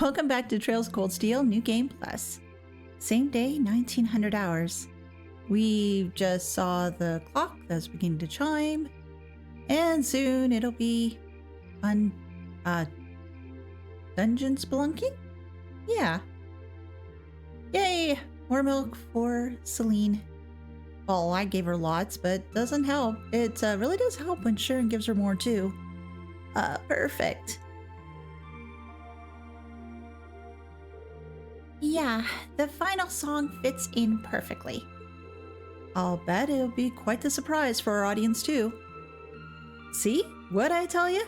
Welcome back to Trails Cold Steel New Game Plus. Same day, 1900 hours. We just saw the clock that's beginning to chime, and soon it'll be dungeon spelunking? Yeah. Yay! More milk for Celine. Well, I gave her lots, but doesn't help. It really does help when Sharon gives her more too. Perfect. Yeah, the final song fits in perfectly. I'll bet it'll be quite the surprise for our audience too. See? What'd I tell you?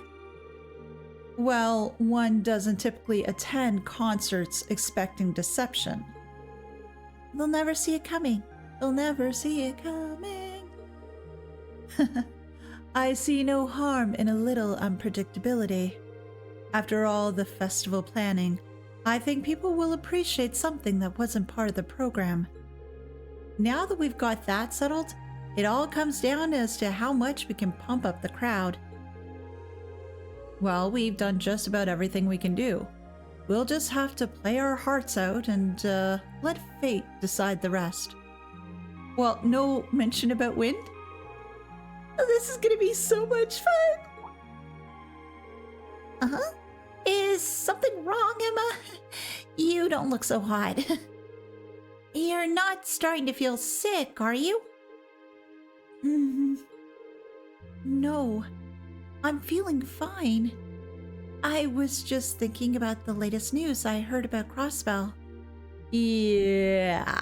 Well, one doesn't typically attend concerts expecting deception. They'll never see it coming. They'll never see it coming. I see no harm in a little unpredictability. After all the festival planning, I think people will appreciate something that wasn't part of the program. Now that we've got that settled, it all comes down as to how much we can pump up the crowd. Well, we've done just about everything we can do. We'll just have to play our hearts out and let fate decide the rest. Well, no mention about wind? Oh, this is gonna be so much fun! Uh-huh. Is something wrong, Emma? You don't look so hot. You're not starting to feel sick, are you? No, I'm feeling fine. I was just thinking about the latest news I heard about Crossbell. Yeah.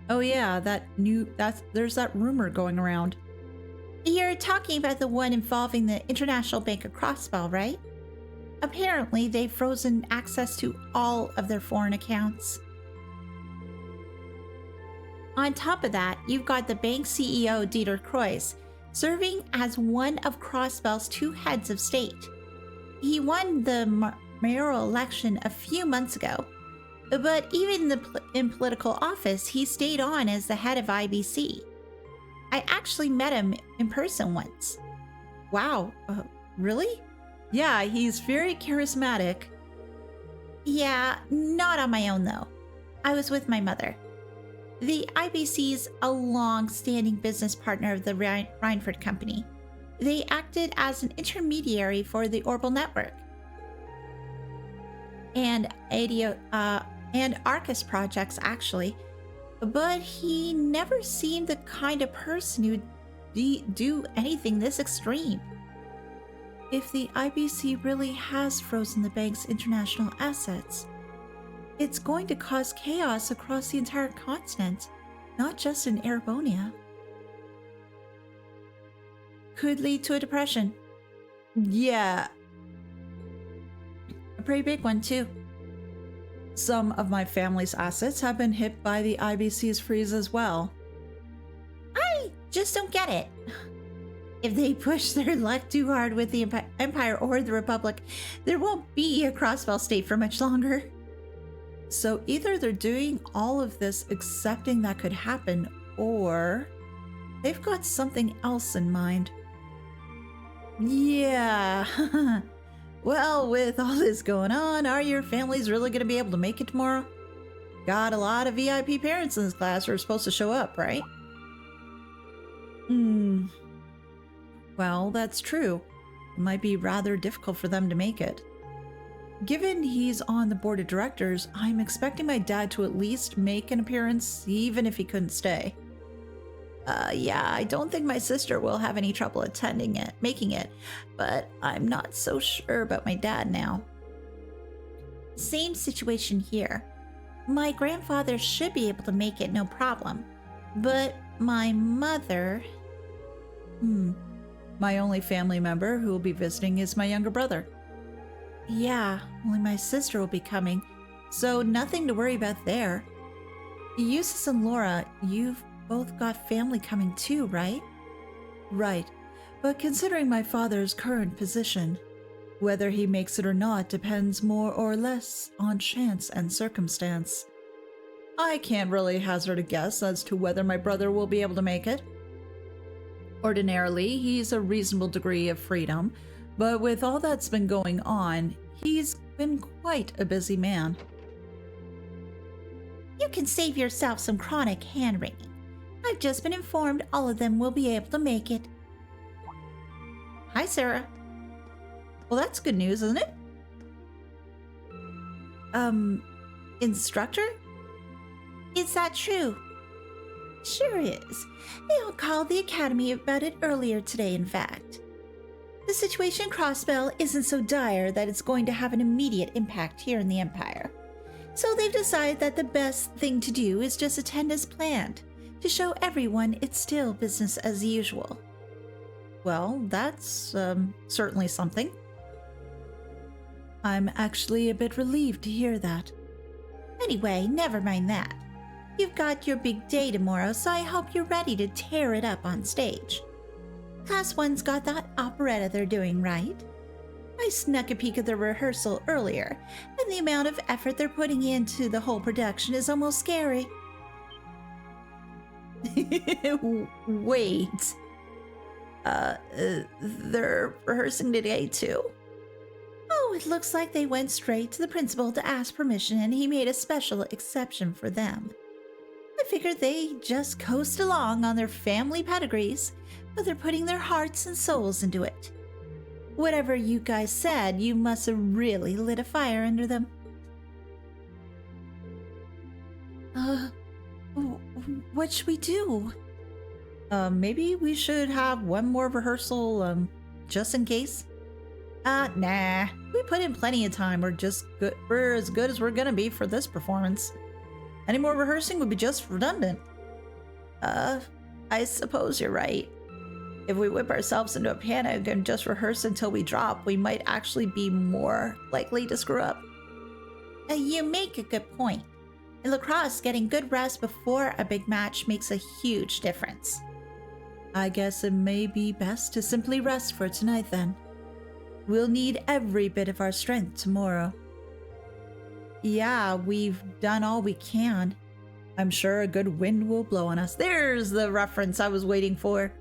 Oh yeah, there's that rumor going around. You're talking about the one involving the International Bank of Crossbell, right? Apparently, they've frozen access to all of their foreign accounts. On top of that, you've got the bank CEO, Dieter Kreuz, serving as one of Crossbell's two heads of state. He won the mayoral election a few months ago, but even in political office, he stayed on as the head of IBC. I actually met him in person once. Wow, really? Yeah, he's very charismatic. Yeah, not on my own though. I was with my mother. The IBC's a long-standing business partner of the Reinford Company. They acted as an intermediary for the Orbital Network and Arcus projects, actually. But he never seemed the kind of person who'd do anything this extreme. If the IBC really has frozen the bank's international assets, it's going to cause chaos across the entire continent, not just in Erebonia. Could lead to a depression. Yeah. A pretty big one, too. Some of my family's assets have been hit by the IBC's freeze as well. I just don't get it. If they push their luck too hard with the Empire or the Republic, there won't be a Crossbell state for much longer. So either they're doing all of this accepting that could happen, or they've got something else in mind. Yeah. Well, with all this going on, are your families really going to be able to make it tomorrow? Got a lot of VIP parents in this class who are supposed to show up, right? Well, that's true. It might be rather difficult for them to make it. Given he's on the board of directors, I'm expecting my dad to at least make an appearance, even if he couldn't stay. Yeah, I don't think my sister will have any trouble making it, but I'm not so sure about my dad now. Same situation here. My grandfather should be able to make it no problem, but my mother... My only family member who will be visiting is my younger brother. Yeah, only my sister will be coming, so nothing to worry about there. Eustace and Laura, you've both got family coming too, right? Right, but considering my father's current position, whether he makes it or not depends more or less on chance and circumstance. I can't really hazard a guess as to whether my brother will be able to make it. Ordinarily, he's a reasonable degree of freedom, but with all that's been going on, He's been quite a busy man. You can save yourself some chronic hand-wringing. I've just been informed all of them will be able to make it. Hi, Sarah. Well, that's good news, isn't it? Instructor? Is that true? Sure is. They all called the academy about it earlier today, in fact. The situation in Crossbell isn't so dire that it's going to have an immediate impact here in the Empire. So they've decided that the best thing to do is just attend as planned, to show everyone it's still business as usual. Well, that's certainly something. I'm actually a bit relieved to hear that. Anyway, never mind that. You've got your big day tomorrow, so I hope you're ready to tear it up on stage. Class 1's got that operetta they're doing, right? I snuck a peek at the rehearsal earlier, and the amount of effort they're putting into the whole production is almost scary. Wait. They're rehearsing today too? Oh, it looks like they went straight to the principal to ask permission, and he made a special exception for them. I figured they just coast along on their family pedigrees, but they're putting their hearts and souls into it. Whatever you guys said, you must have really lit a fire under them. What should we do? Maybe we should have one more rehearsal, just in case? Nah. We put in plenty of time. We're as good as we're gonna be for this performance. Any more rehearsing would be just redundant. I suppose you're right. If we whip ourselves into a panic and just rehearse until we drop, we might actually be more likely to screw up. You make a good point. In lacrosse, getting good rest before a big match makes a huge difference. I guess it may be best to simply rest for tonight then. We'll need every bit of our strength tomorrow. Yeah, we've done all we can. I'm sure a good wind will blow on us. There's the reference I was waiting for.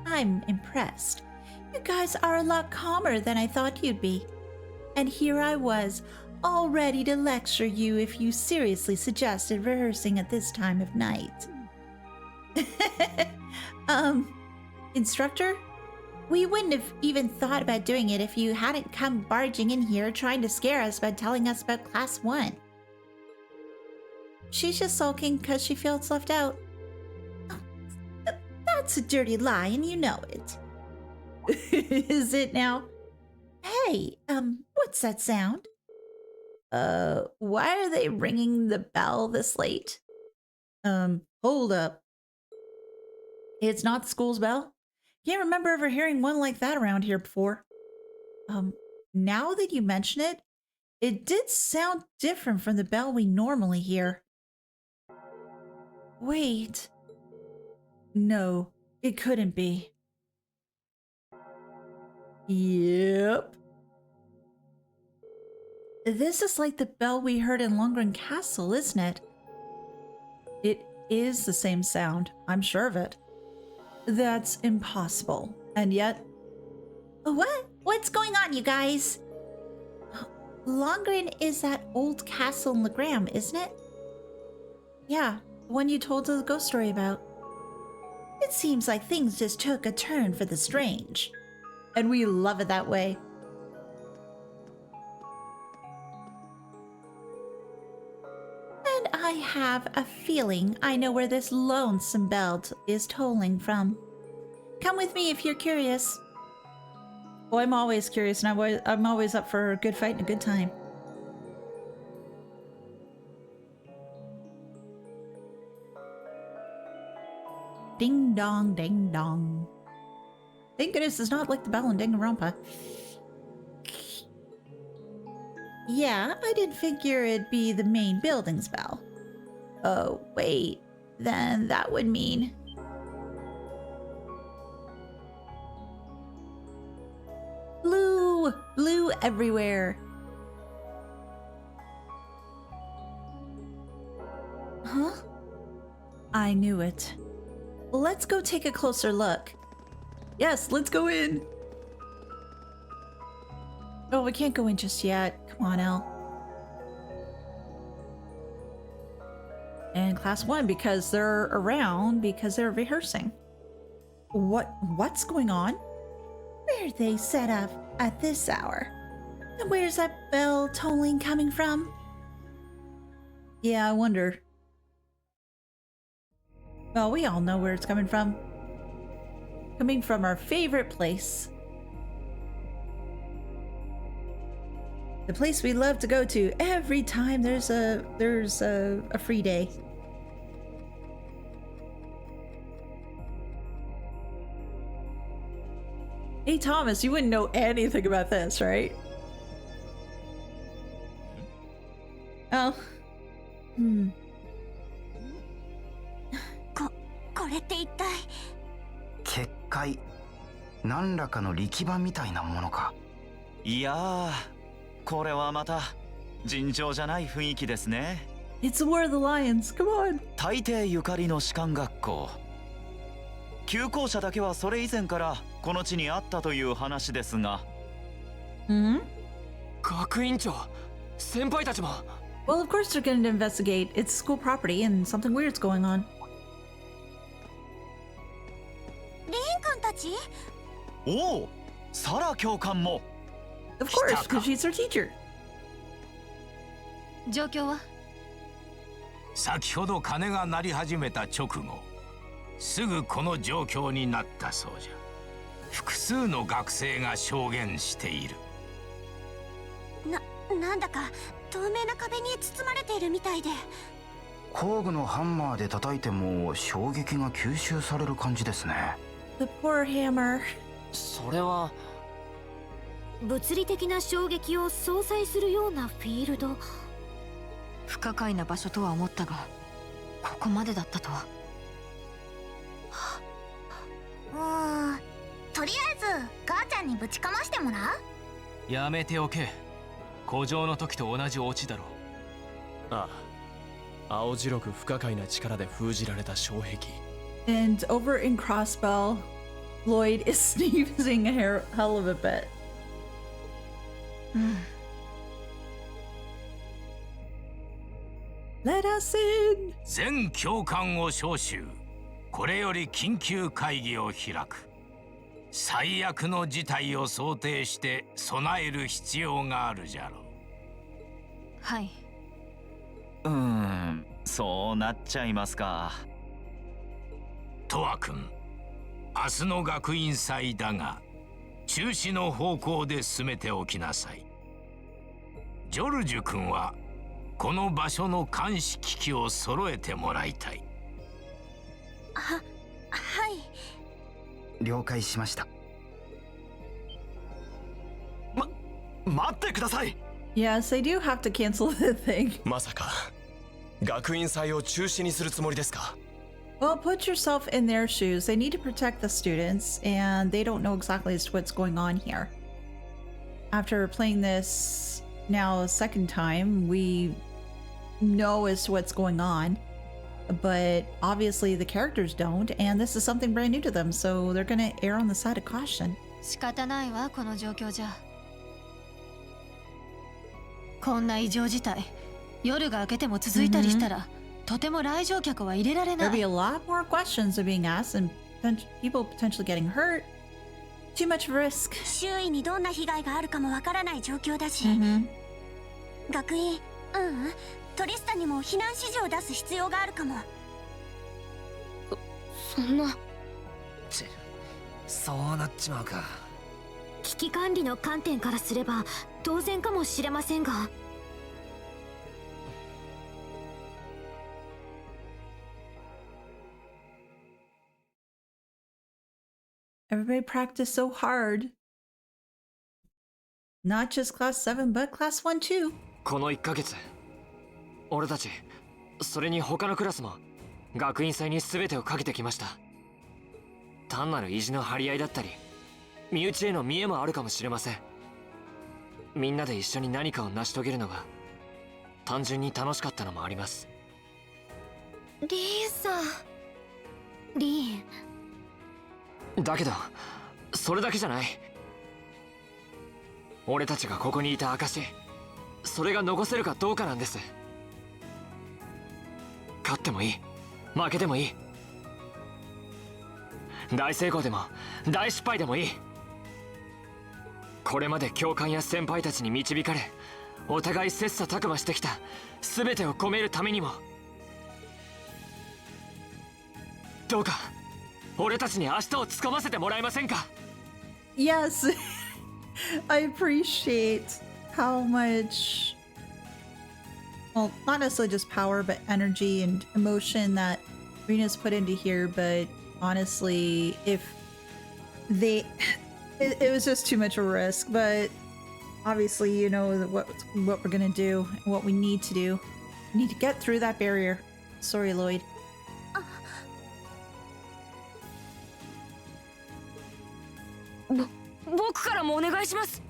I'm impressed. You guys are a lot calmer than I thought you'd be. And here I was, all ready to lecture you if you seriously suggested rehearsing at this time of night. Instructor? We wouldn't have even thought about doing it if you hadn't come barging in here trying to scare us by telling us about Class 1. She's just sulking because she feels left out. Oh, that's a dirty lie, and you know it. Is it now? Hey, what's that sound? Why are they ringing the bell this late? Hold up. It's not the school's bell? Can't remember ever hearing one like that around here before. Now that you mention it, it did sound different from the bell we normally hear. Wait. No, it couldn't be. Yep. This is like the bell we heard in Longren Castle, isn't it? It is the same sound, I'm sure of it. That's impossible. And yet... What? What's going on, you guys? Longren is that old castle in Legram, isn't it? Yeah, the one you told the ghost story about. It seems like things just took a turn for the strange. And we love it that way. And I have a feeling I know where this lonesome bell is tolling from. Come with me if you're curious. Oh, I'm always curious, and I'm always up for a good fight and a good time. Ding dong, ding dong. Thank goodness it's not like the bell in Danganronpa. Yeah, I did figure it'd be the main building's bell. Oh, wait. Then that would mean... Blue! Blue everywhere. Huh? I knew it. Let's go take a closer look. Yes, let's go in. Oh, we can't go in just yet. Come on, Elle. And class 1 because they're around because they're rehearsing. What's going on? Where are they set up at this hour? And where's that bell tolling coming from? Yeah, I wonder. Well, we all know where it's coming from. Coming from our favorite place. The place we love to go to every time there's a free day. Hey Thomas, you wouldn't know anything about this, right? Oh. これって一体結界、何らかの力場みたいなものか。いやー、これはまた尋常じゃない雰囲気ですね。 It's the War of the Lions. Come on. 大抵ゆかりの士官学校。旧校舎だけはそれ以前からこの地にあったという話ですが。学院長、先輩たちも。Well, of course they're going to investigate. It's school property and something weird's going on. レーン君たち？おお、サラ教官も。 Of course, because she's their teacher. 状況は？先ほど鐘が鳴り始めた直後、すぐこの状況になったそうじゃ。複数の学生が証言している。なんだか透明な壁に包まれているみたいで。工具のハンマーで叩いても衝撃が吸収される感じですね。The poor hammer. それは物理的な衝撃を相殺するようなフィールド。不可解な場所とは思ったが、ここまでだったとは。とりあえず母ちゃんにぶちかましてもらう？やめておけ。古城の時と同じオチだろう。ああ、青白く不可解な力で封じられた障壁。 And over in Crossbell, Lloyd is sneezing a hell of a bit. Let us in! 全教官を招集。これより緊急会議を開く。最悪の事態を想定して備える必要があるじゃろう。はい。そうなっちゃいますか。トワ君、明日の学院祭だが中止の方向で進めておきなさい。ジョルジュ君はこの場所の監視機器を揃えてもらいたい。はい。了解しました。待ってください。 Yes, they do have to cancel the thing. まさか学院祭を中止にするつもりですか？ Well, put yourself in their shoes. They need to protect the students, and they don't know exactly as to what's going on here. After playing this now a second time, we know as to what's going on, but obviously the characters don't, and this is something brand new to them, so they're gonna err on the side of caution. 仕方ないわ、この状況じゃ。こんな異常事態、夜が明けても続いたりしたら、とても来場客は入れられな There'll be い。 a lot more questions are being asked, and people potentially getting hurt. Too much risk. 周囲にどんな被害があるかもわからない状況だし、学院、トリスタにも避難指示を出す必要があるかも。そんな。そうなっちまうか。危機管理の観点からすれば当然かもしれませんが。Everybody practiced so hard. Not just class 7, but class 1 too. この1ヶ月、俺たち、それに他のクラスも学院祭に全てをかけてきました。単なる意地の張り合いだったり、身内への見栄もあるかもしれません。みんなで一緒に何かを成し遂げるのが単純に楽しかったのもあります。リーンさん。リーン。だけどそれだけじゃない。俺たちがここにいた証、それが残せるかどうかなんです。勝ってもいい、負けてもいい、大成功でも大失敗でもいい。これまで教官や先輩たちに導かれ、お互い切磋琢磨してきた全てを込めるためにも、どうか俺たちに明日をつかませてもらえませんか。 Yes. I appreciate how much, well, not necessarily just power, but energy and emotion that Rena's put into here. But honestly, if they, it was just too much of a risk. But obviously, you know what we're gonna do, and what we need to do. We need to get through that barrier. Sorry, Lloyd. 僕からもお願いします。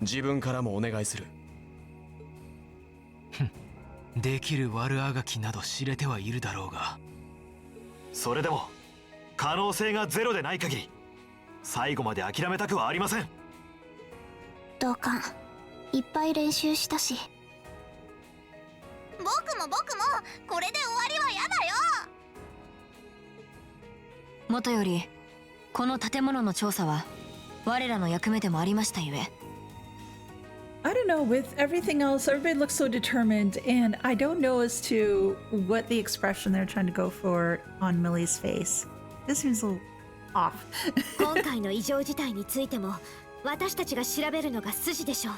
自分からもお願いする。できる悪あがきなど知れてはいるだろうが、それでも可能性がゼロでない限り最後まで諦めたくはありません。同感。いっぱい練習したし。僕もこれで終わりはやだよ。もとよりこの建物の調査は我らの役目でもありましたゆえ。 I don't know, with everything else, everybody looks so determined, and I don't know as to what the expression they're trying to go for on Millie's face. This seems a little off. 今回の異常事態についても私たちが調べるのが筋でしょう。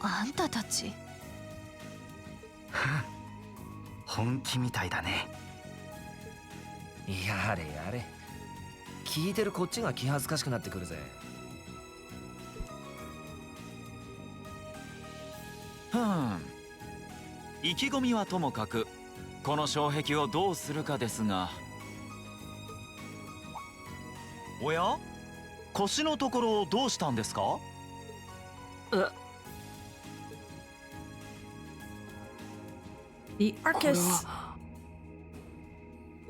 あんたたち本気みたいだね。やれやれ、聞いてるこっちが気恥ずかしくなってくるぜ。意気込みはともかくこの障壁をどうするかですが。おや、腰のところをどうしたんですか。The Arcus.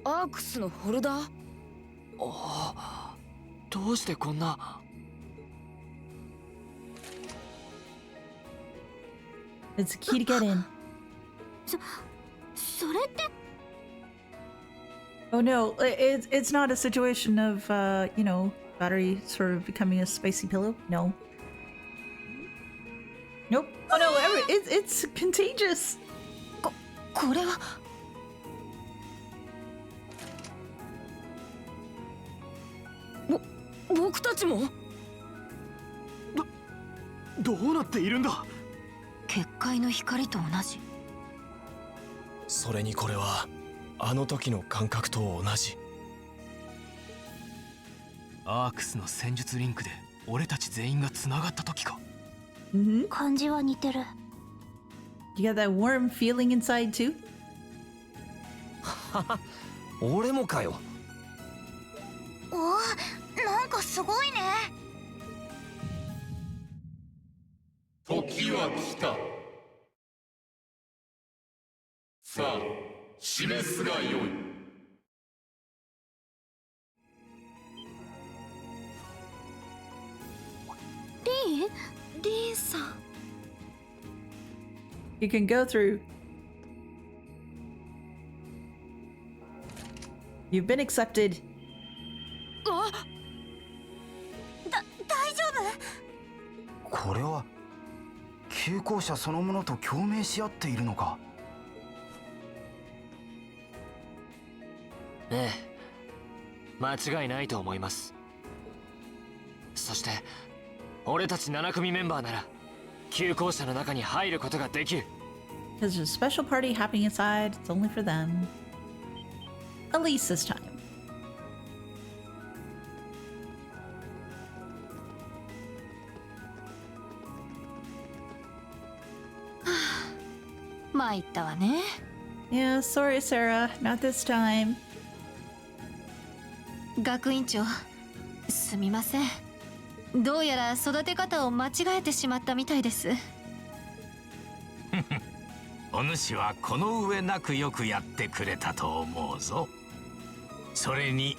アークスのホルダー。あ、どうしてこんな。It's a key to get in. それって。 Oh no, it's not a situation of you know, battery sort of becoming a spicy pillow. No. Nope. Oh no, it's contagious. これは。僕たちも。どうなっているんだ。結界の光と同じ。それにこれはあの時の感覚と同じ。アークスの戦術リンクで俺たち全員がつながった時か。感じは似てる。You got that warm feeling inside too? 俺もかよ。おお、なんかすごいね。時は来た。さあ、示すがよい。リンさん。You can go through. You've been accepted. 大丈夫？これは旧校舎そのものと共鳴し合っているのか。ええ、間違いないと思います。そして俺たち7組メンバーなら旧校舎の中に入ることができる。 Because there's a special party happening inside. It's only for them. At least this time. 参ったわね。Yeah, sorry, Sarah. Not this time. 学院長、すみません。どうやら育て方を間違えてしまったみたいです。お主はこの上なくよくやってくれたと思うぞ。それに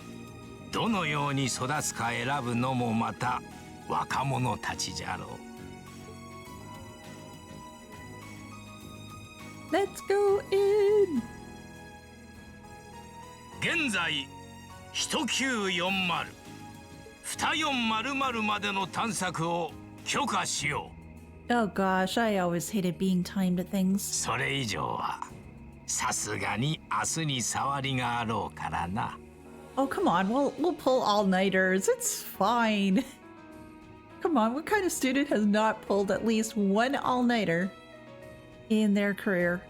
どのように育つか選ぶのもまた若者たちじゃろう。 Let's go in! 現在1940、2400までの探索を許可しよう。 Oh gosh, I always hated being timed at things. それ以上はさすがに明日に触りがあろうからな。 Oh, come on, we'll pull all-nighters. It's fine. Come on, what kind of student has not pulled at least one all-nighter in their career?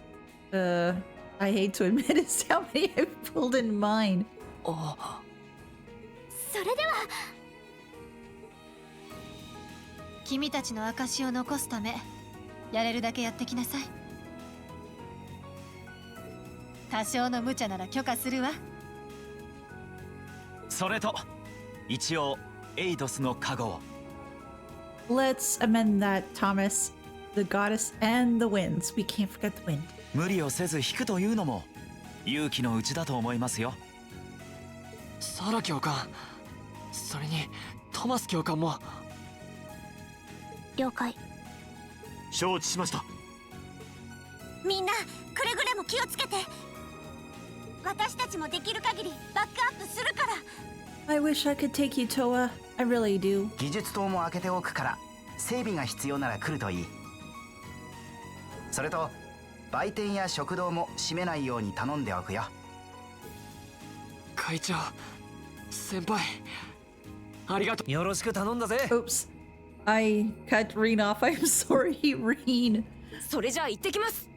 I hate to admit it's how many I've pulled in mine. それでは君たちの証を残すためやれるだけやってきなさい。多少の無茶なら許可するわ。それと一応エイドスの加護を。 Let's amend that, Thomas. The goddess and the winds. We can't forget the wind. 無理をせず引くというのも勇気のうちだと思いますよ。サラ教官、それにトマス教官も。了解。承知しました。みんなくれぐれも気をつけて。私たちもできる限りバックアップするから。 I wish I could take you, Toa. I really do. 技術棟も開けておくから整備が必要なら来るといい。それと売店や食堂も閉めないように頼んでおくよ。会長、先輩、ありがとう。よろしく頼んだぜ。 Oops. I cut Reen off. I'm sorry, Reen. それじゃあ行ってきます。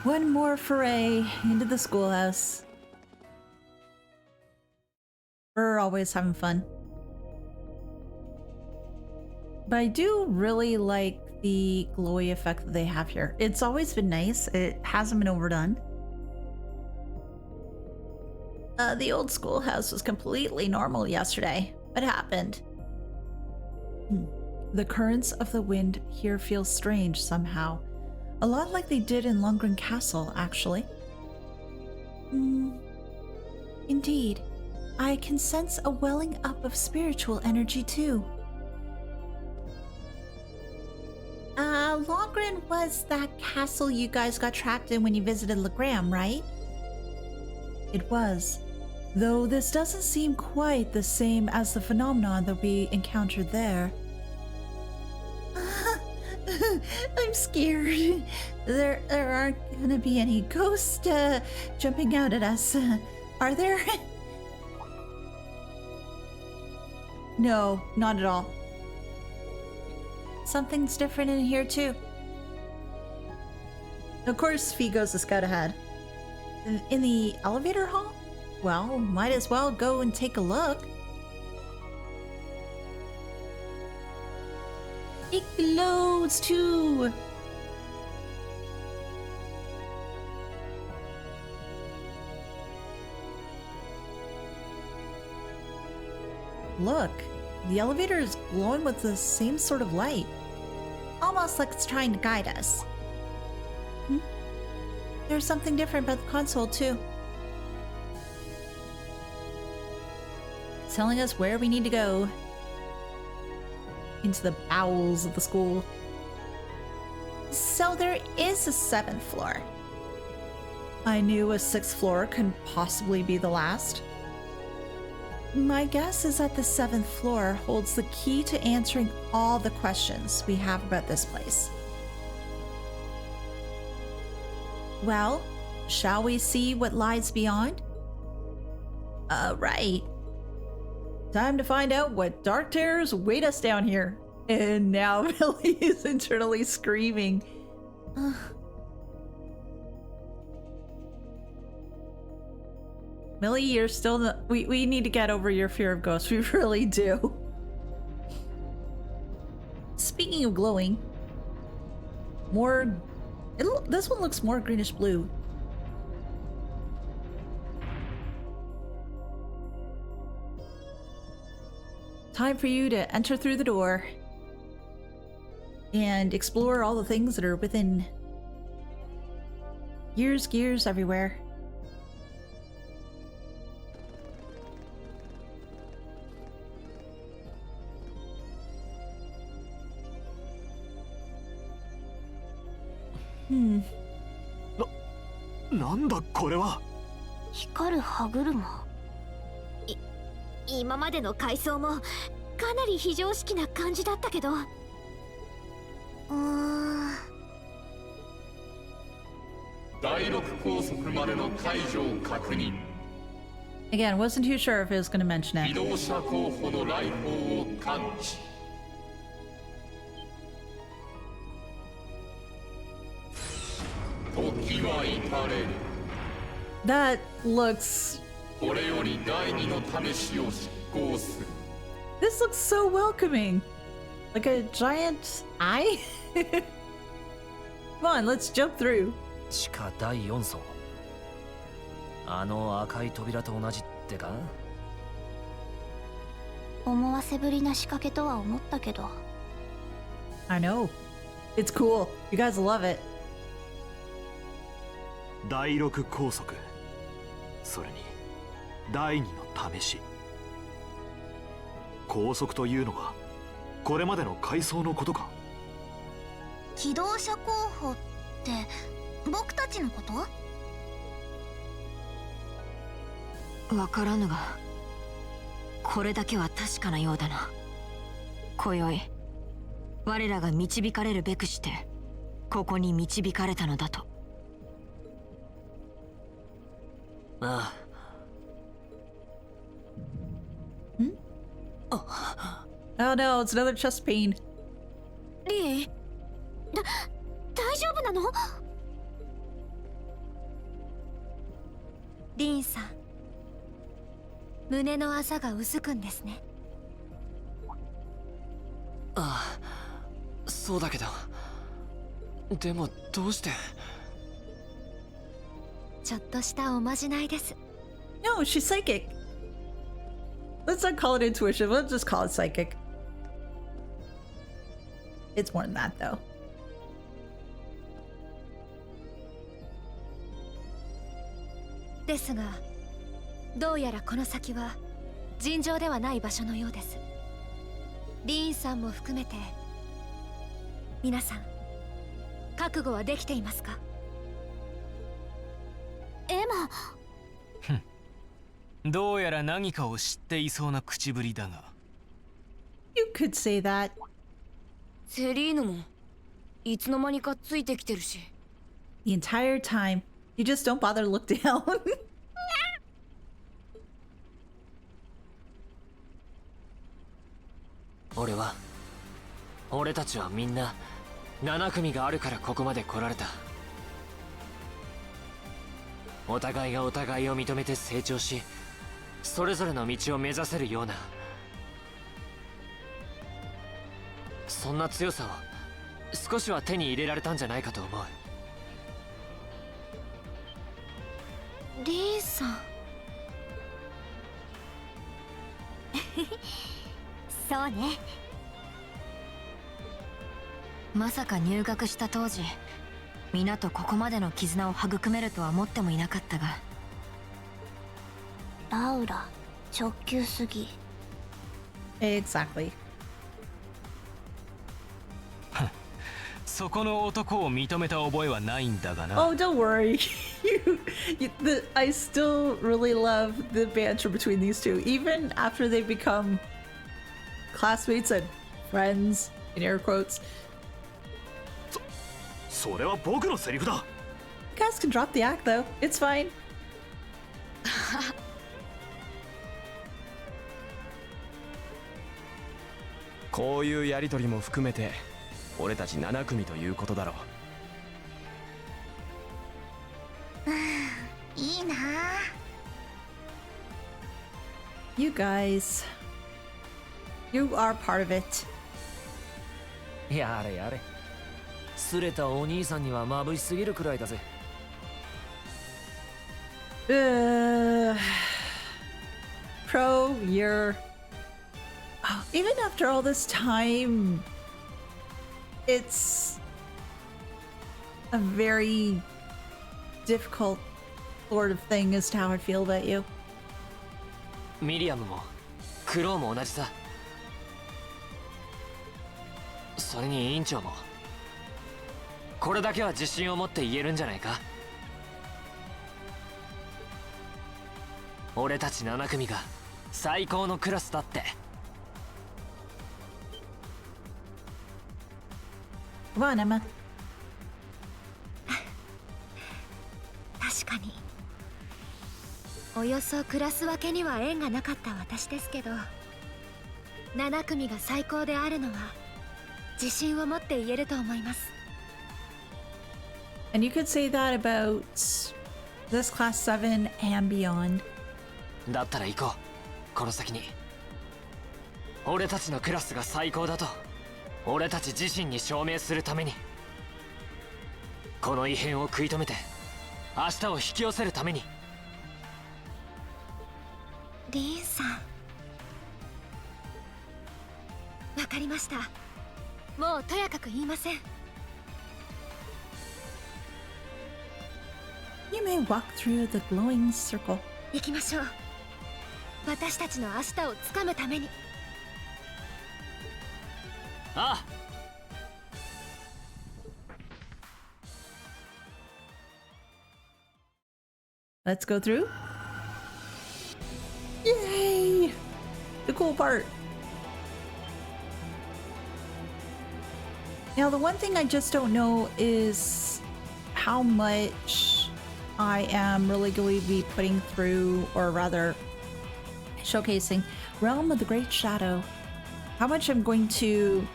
One more foray into the schoolhouse. We're always having fun. But I do really like the glowy effect that they have here. It's always been nice. It hasn't been overdone. The old schoolhouse was completely normal yesterday. What happened? The currents of the wind here feel strange somehow. A lot like they did in Lundgren Castle, actually. Indeed. I can sense a welling up of spiritual energy, too. Lundgren was that castle you guys got trapped in when you visited Legram, right? It was. Though this doesn't seem quite the same as the phenomenon that we encountered there. I'm scared. There aren't gonna be any ghosts jumping out at us, are there? No, not at all. Something's different in here too. Of course, Fee goes to scout ahead. In the elevator hall? Well, might as well go and take a look. It glows too! Look, the elevator is glowing with the same sort of light. Almost like it's trying to guide us. There's something different about the console too. It's telling us where we need to go. Into the bowels of the school. So there is a 7th floor. I knew a 6th floor couldn't possibly be the last. My guess is that the 7th floor holds the key to answering all the questions we have about this place. Well, shall we see what lies beyond? Right. Time to find out what dark terrors await us down here. And now Millie is internally screaming. Millie, you're still not... We need to get over your fear of ghosts. We really do. Speaking of glowing, more... this one looks more greenish blue. Time for you to enter through the door and explore all the things that are within Gears everywhere. Hmm. なんだこれは。光る歯車。今までの階層もかなり非常識な感じだったけど。第6高速までの解除を確認。 Again, wasn't too sure if it was going to mention 移 it. 動車候補の来訪を感知。時は至れる。 That looks... これより第2の試しを執行する。 This looks so welcoming. Like a giant eye? Come on, let's jump through. 地下第4層。あの赤い扉と同じってか？思わせぶりな仕掛けとは思ったけど。I know. It's cool. You guys love it. 第6高速。それに第2の試し。高速というのはこれまでの階層のことか。機動車候補って僕たちのこと？わからぬが、これだけは確かなようだな。今宵我らが導かれるべくしてここに導かれたのだと。ああ。Oh no, it's another chest pain. リー、大丈夫なの？リンさん、胸のあざがうずくんですね。ああ、そうだけど。でもどうして？ちょっとしたおまじないです。 No, she's psychic. Let's not call it intuition. Let's just call it psychic. It's more than that, though. ですが、どうやらこの先は尋常ではない場所のようです。リーンさんも含めて皆さん覚悟はできていますか？エマ。どうやら何かを知っていそうな口ぶりだが。 You could say that. セリーヌもいつの間にかついてきてるし。 The entire time. You just don't bother to look down. 俺たちはみんな7組があるからここまで来られた。お互いがお互いを認めて成長し、それぞれの道を目指せるような、そんな強さを少しは手に入れられたんじゃないかと思う。リーさん。そうね。まさか入学した当時、皆とここまでの絆を育めるとは思ってもいなかったが。ラウラ、直球すぎ。Exactly. そこの男を認めた覚えはないんだがな。 Oh, don't worry. I still really love the banter between these two, even after they become classmates and friends, in air quotes. それは僕のセリフだ。 You guys can drop the act though. It's fine. こういうやりとりも含めて俺たち7組ということだろう。いいな。 You guys, you are part of it. やれやれ。すれたお兄さんには眩しすぎるくらいだぜ。Pro, you're... Oh, even after all this time, it's a very difficult sort of thing as to how I feel about you. ミリアムもクロウも同じさ。それに委員長もこれだけは自信を持って言えるんじゃないか。俺たち7組が最高のクラスだって。Come on, Emma. 確かにおよそクラス分けには縁がなかった私ですけど、7組が最高であるのは自信を持って言えると思います。 And you could say that about this class 7 and beyond. だったら行こう。この先に俺たちのクラスが最高だと俺たち自身に証明するために、この異変を食い止めて明日を引き寄せるために。リンさん、わかりました。もうとやかく言いません。 You may walk through the glowing circle. 行きましょう。私たちの明日をつかむために。ああ。Let's go through. Yay! The cool part. Now, the one thing I just don't know is how much I am really going to be putting through, or rather showcasing, Realm of the Great Shadow. How much I'm going to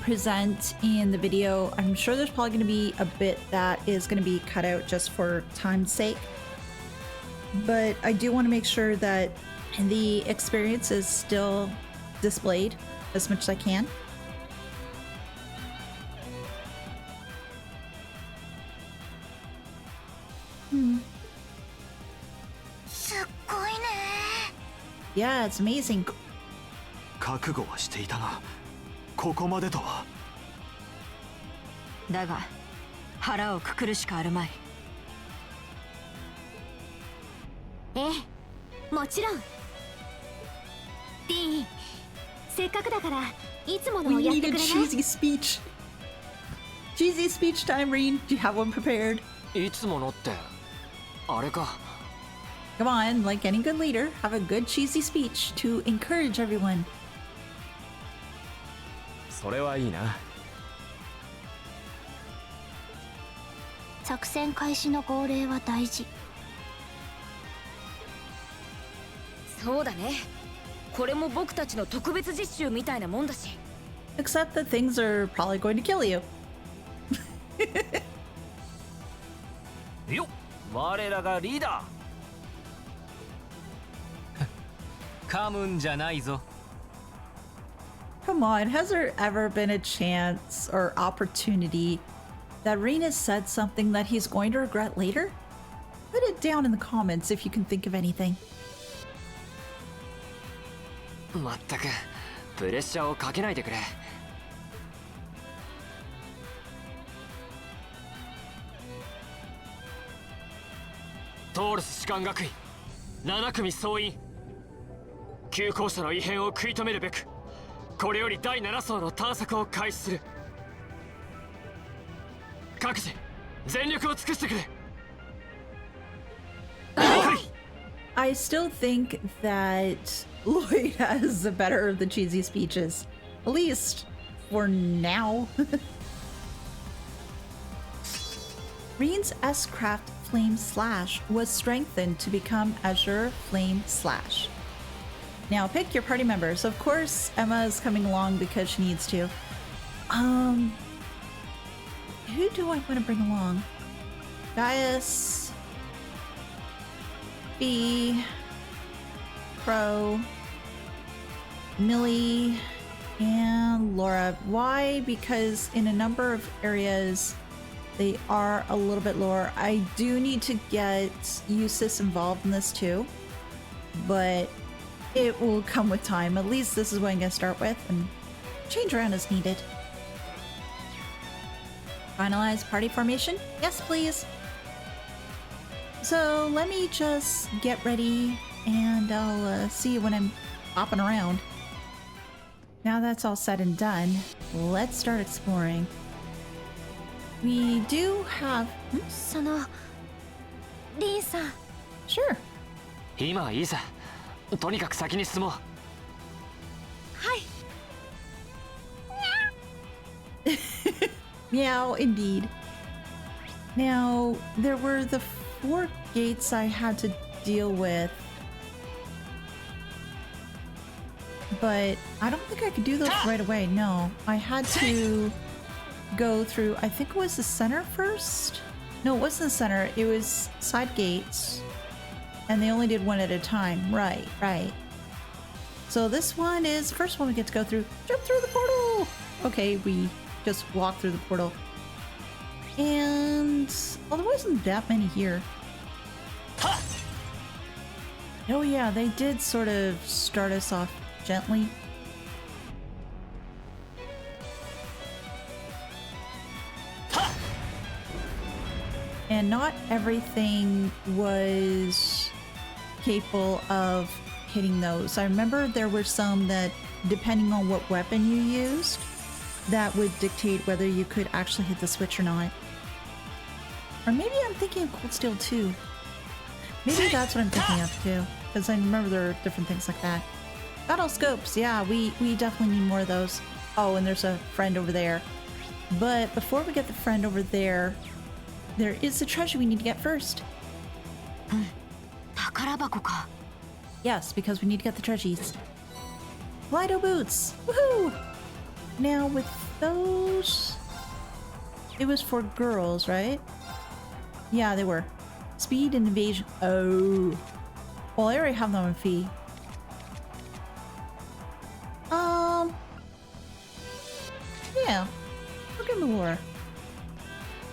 present in the video. I'm sure there's probably going to be a bit that is going to be cut out just for time's sake. But I do want to make sure that the experience is still displayed as much as I can. Yeah, it's amazing. 覚悟はしていたが、ここまでとは。だが腹をくくるしかあるまい。ええ、もちろん。ディーン、せっかくだからいつものを We やっ need て a くれない？ cheesy speech. Cheesy speech time, Reen. Do you have one prepared? いつものってあれか。 Come on, like any good leader, have a good cheesy speech to encourage everyone. それはいいな。作戦開始の号令は大事。そうだね。これも僕たちの特別実習みたいなもんだし。 Except that things are probably going to kill you. よっ、我らがリーダー。噛むんじゃないぞ。 Come on, has there ever been a chance or opportunity that Reen has said something that he's going to regret later? Put it down in the comments if you can think of anything. まったくプレッシャーをかけないでくれ。トールス士官学院7組総員、旧校舎の異変を食い止めるべくこれより第7層の探索を開始する。各自全力を尽くしてくれ。 I still think that Lloyd has the better of the cheesy speeches. At least for now. Reen's S-Craft Flame Slash was strengthened to become Azure Flame Slash. Now pick your party members. Of course, Emma is coming along because she needs to. Who do I want to bring along? Gaius, B, Crow, Millie, and Laura. Why? Because in a number of areas they are a little bit lower. I do need to get Eustace involved in this too, but it will come with time. At least this is what I'm going to start with, and change around as needed. Finalize party formation? Yes, please. So let me just get ready and I'll see you when I'm hopping around. Now that's all said and done, let's start exploring. We do have... そのリンさん Sure. 今はいいさ。とにかく先に進もう。はい Meow, indeed. Now, there were the 4 gates I had to deal with. But I don't think I could do those right away. No, I had to go through, I think it was the center first? No, it wasn't the center. It was side gates. And they only did one at a time. Right, right. So this one is the first one we get to go through. Jump through the portal! Okay, we just walk through the portal. And... well, there wasn't that many here. Oh yeah, they did sort of start us off gently. And not everything was capable of hitting those. I remember there were some that, depending on what weapon you used, that would dictate whether you could actually hit the switch or not. Or maybe I'm thinking of Cold Steel too. Maybe that's what I'm thinking of too, because I remember there are different things like that. Battle scopes, yeah, we definitely need more of those. Oh, and there's a friend over there. But before we get the friend over there, there is the treasure we need to get first. 宝箱か。 Yes, because we need to get the treasures. Lido boots! Woohoo! Now with those... it was for girls, right? Yeah, they were. Speed and evasion. Oh. Well, I already have them on fee. Yeah. Look at Melora.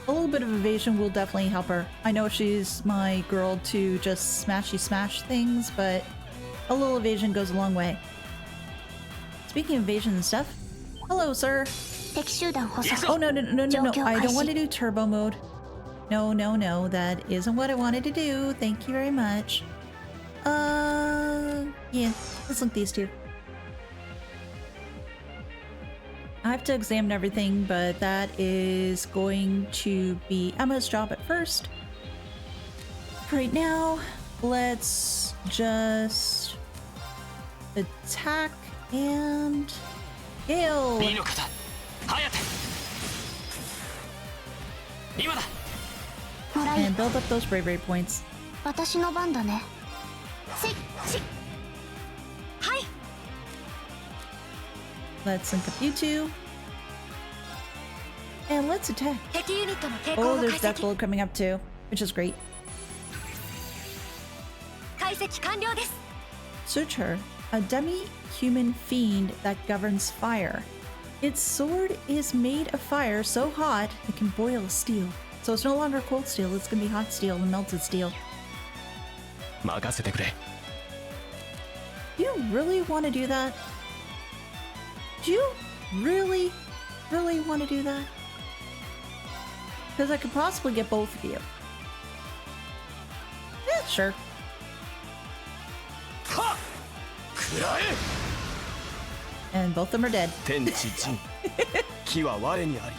A little bit of evasion will definitely help her. I know she's my girl to just smashy smash things, but a little evasion goes a long way. Speaking of evasion and stuff, hello, sir. Oh, no, I don't want to do turbo mode. No, that isn't what I wanted to do. Thank you very much. Yeah, let's link these two. I have to examine everything, but that is going to be Emma's job at first. Right now, let's just attack and Gale. And build up those bravery points. 私の番だね。はい。 Let's link up you two. And let's attack. 敵ユニットの傾向 Oh, を解 there's Death 析。 Blow coming up too, which is great. 解析完了です。 Search her, a demi-human fiend that governs fire. Its sword is made of fire so hot it can boil steel. So it's no longer cold steel, it's gonna be hot steel and melted steel. 任せてくれ。 Do you really want to do that? Do you really want to do that? Because I could possibly get both of you. Yeah, sure. And both of them are dead. 天地人、木は我にあり。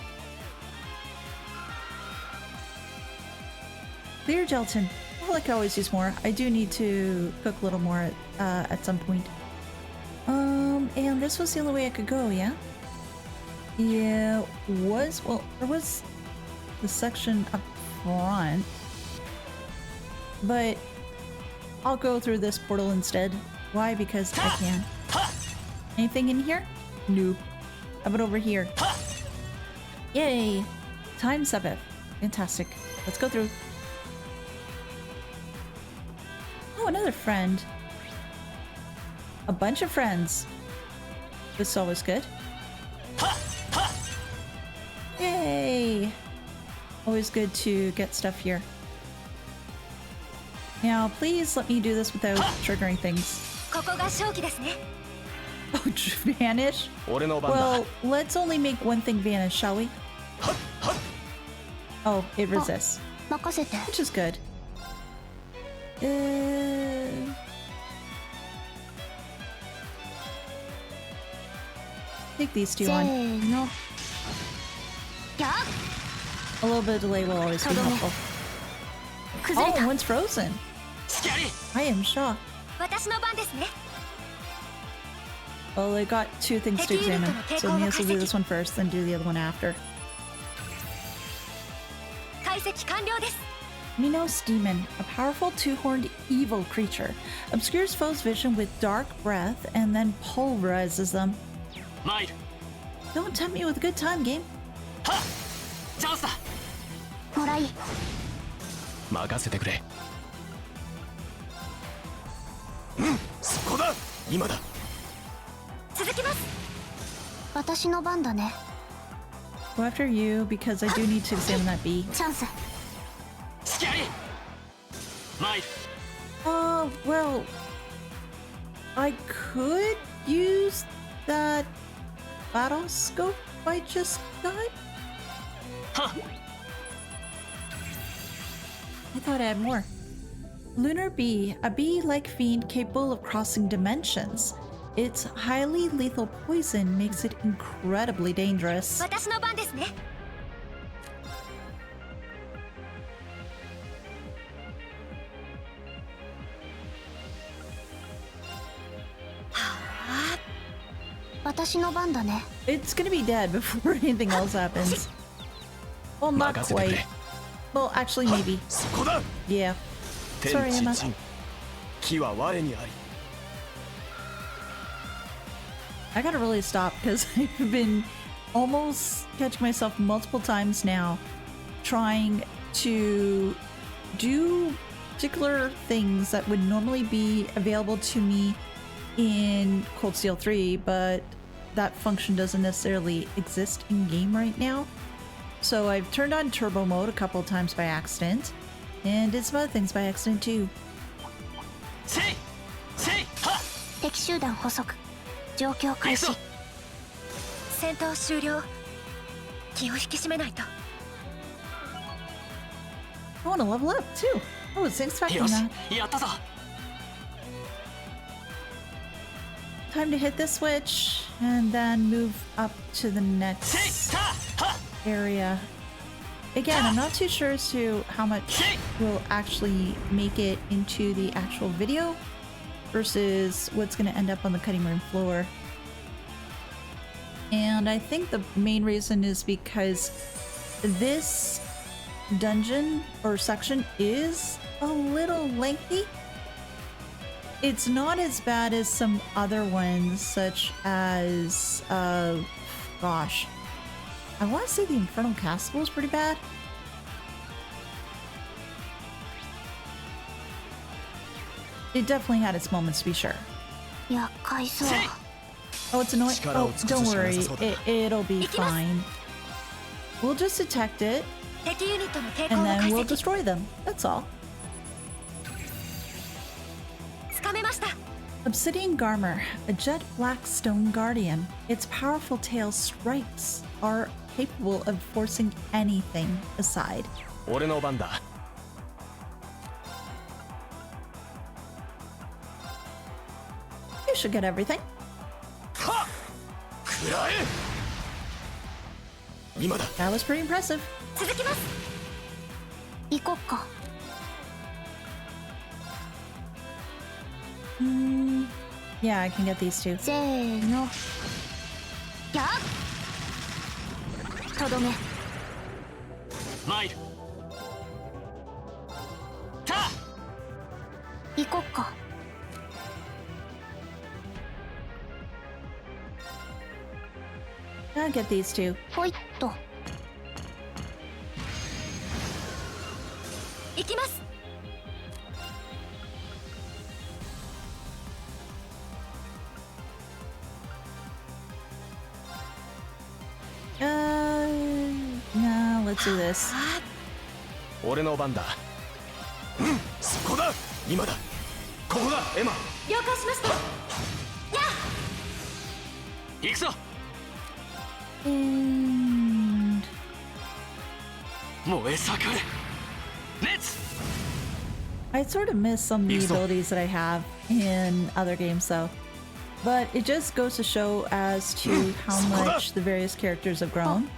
Clear gelatin. I feel like I always use more. I do need to cook a little more at some point. And this was the only way I could go, yeah? Yeah, well, there was the section up front. But I'll go through this portal instead. Why? Because I can. Anything in here? Nope. How about over here? Yay! Time Sabbath. Fantastic. Let's go through. Oh, another friend. A bunch of friends. This is always good. Yay! Always good to get stuff here. Now, please let me do this without triggering things. ここが正気ですね。 Oh, vanish? 俺の番だ。 Well, let's only make one thing vanish, shall we? Oh, it resists. 任せて。 Which is good. Take these two on. A little bit of delay will always be helpful. Oh, one's frozen. I am shocked. Well, I got two things to examine, so Mios will do this one first, then do the other one after. Minos Demon, a powerful two-horned evil creature, obscures foes' vision with dark breath and then pulverizes them. Don't tempt me with a good time, game. もらい任せてくれ。そこだ。今だ。続きます。私の番だね。 Go after you because I do need to examine that bee. チャンス。 Well, I could use that battle scope I just got. I thought I had more. Lunar Bee, a bee-like fiend capable of crossing dimensions. Its highly lethal poison makes it incredibly dangerous. 私の番ですね。 私の番だね。 It's gonna be dead before anything else happens. Well, not quite. Well, actually, maybe. Yeah. Sorry, Emma. 木は我にあり。 I gotta really stop because I've been almost catching myself multiple times now trying to do particular things that would normally be available to me in Cold Steel 3, but that function doesn't necessarily exist in game right now. So I've turned on turbo mode a couple of times by accident, and did some other things by accident too. 敵集団捕捉。状況開始。戦闘終了。気を引き締めないと。 I want to level up too. I was expecting that. やったぞ。 Time to hit the switch and then move up to the next area. Again, I'm not too sure as to how much will actually make it into the actual video versus what's going to end up on the cutting room floor. And I think the main reason is because this dungeon or section is a little lengthy. It's not as bad as some other ones, such as, gosh. I want to say the Infernal Castle was pretty bad. It definitely had its moments, to be sure. 厄介そう。 Oh, it's annoying. Oh, don't worry. It'll be fine. We'll just detect it, 敵ユニットの傾向 and を解 then we'll 析。 destroy them. That's all. つかめました。 Obsidian Garmer, a jet black stone guardian. Its powerful tail strikes are capable of forcing anything aside. 俺の番だ。 You should get everything. 食らえ。今だ。 That was pretty impressive. 続きます。行こっか。 Yeah, I can get these two. せーの。やっ。とどめ。参る。行こっか。 I'll get these two. ほいっと。 行きます。 No, let's do this. 俺の番だ。そこだ。今だ。ここだ、エマ。了解しました。やあ。行くぞ。 And 燃え盛れ。熱。I sort of miss some of the abilities that I have in other games though. But it just goes to show as to how much the various characters have grown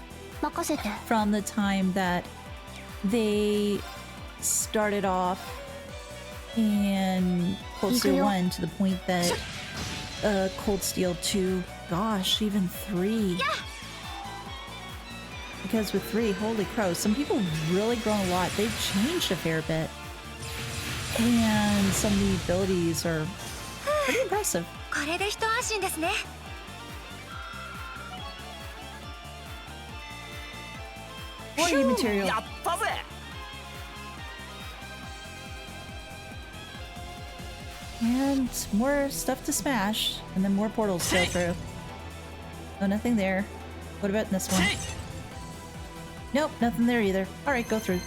from the time that they started off in Cold Steel 1 to the point that Cold Steel 2, gosh, even 3. Because with 3, holy crow, some people really grown a lot. They've changed a fair bit. And some of the abilities are pretty impressive. これで一安心ですね。More new material. やったぜ。 And more stuff to smash, and then more portals to go through. Oh, nothing there. What about this one? Nope, nothing there either. Alright, go through.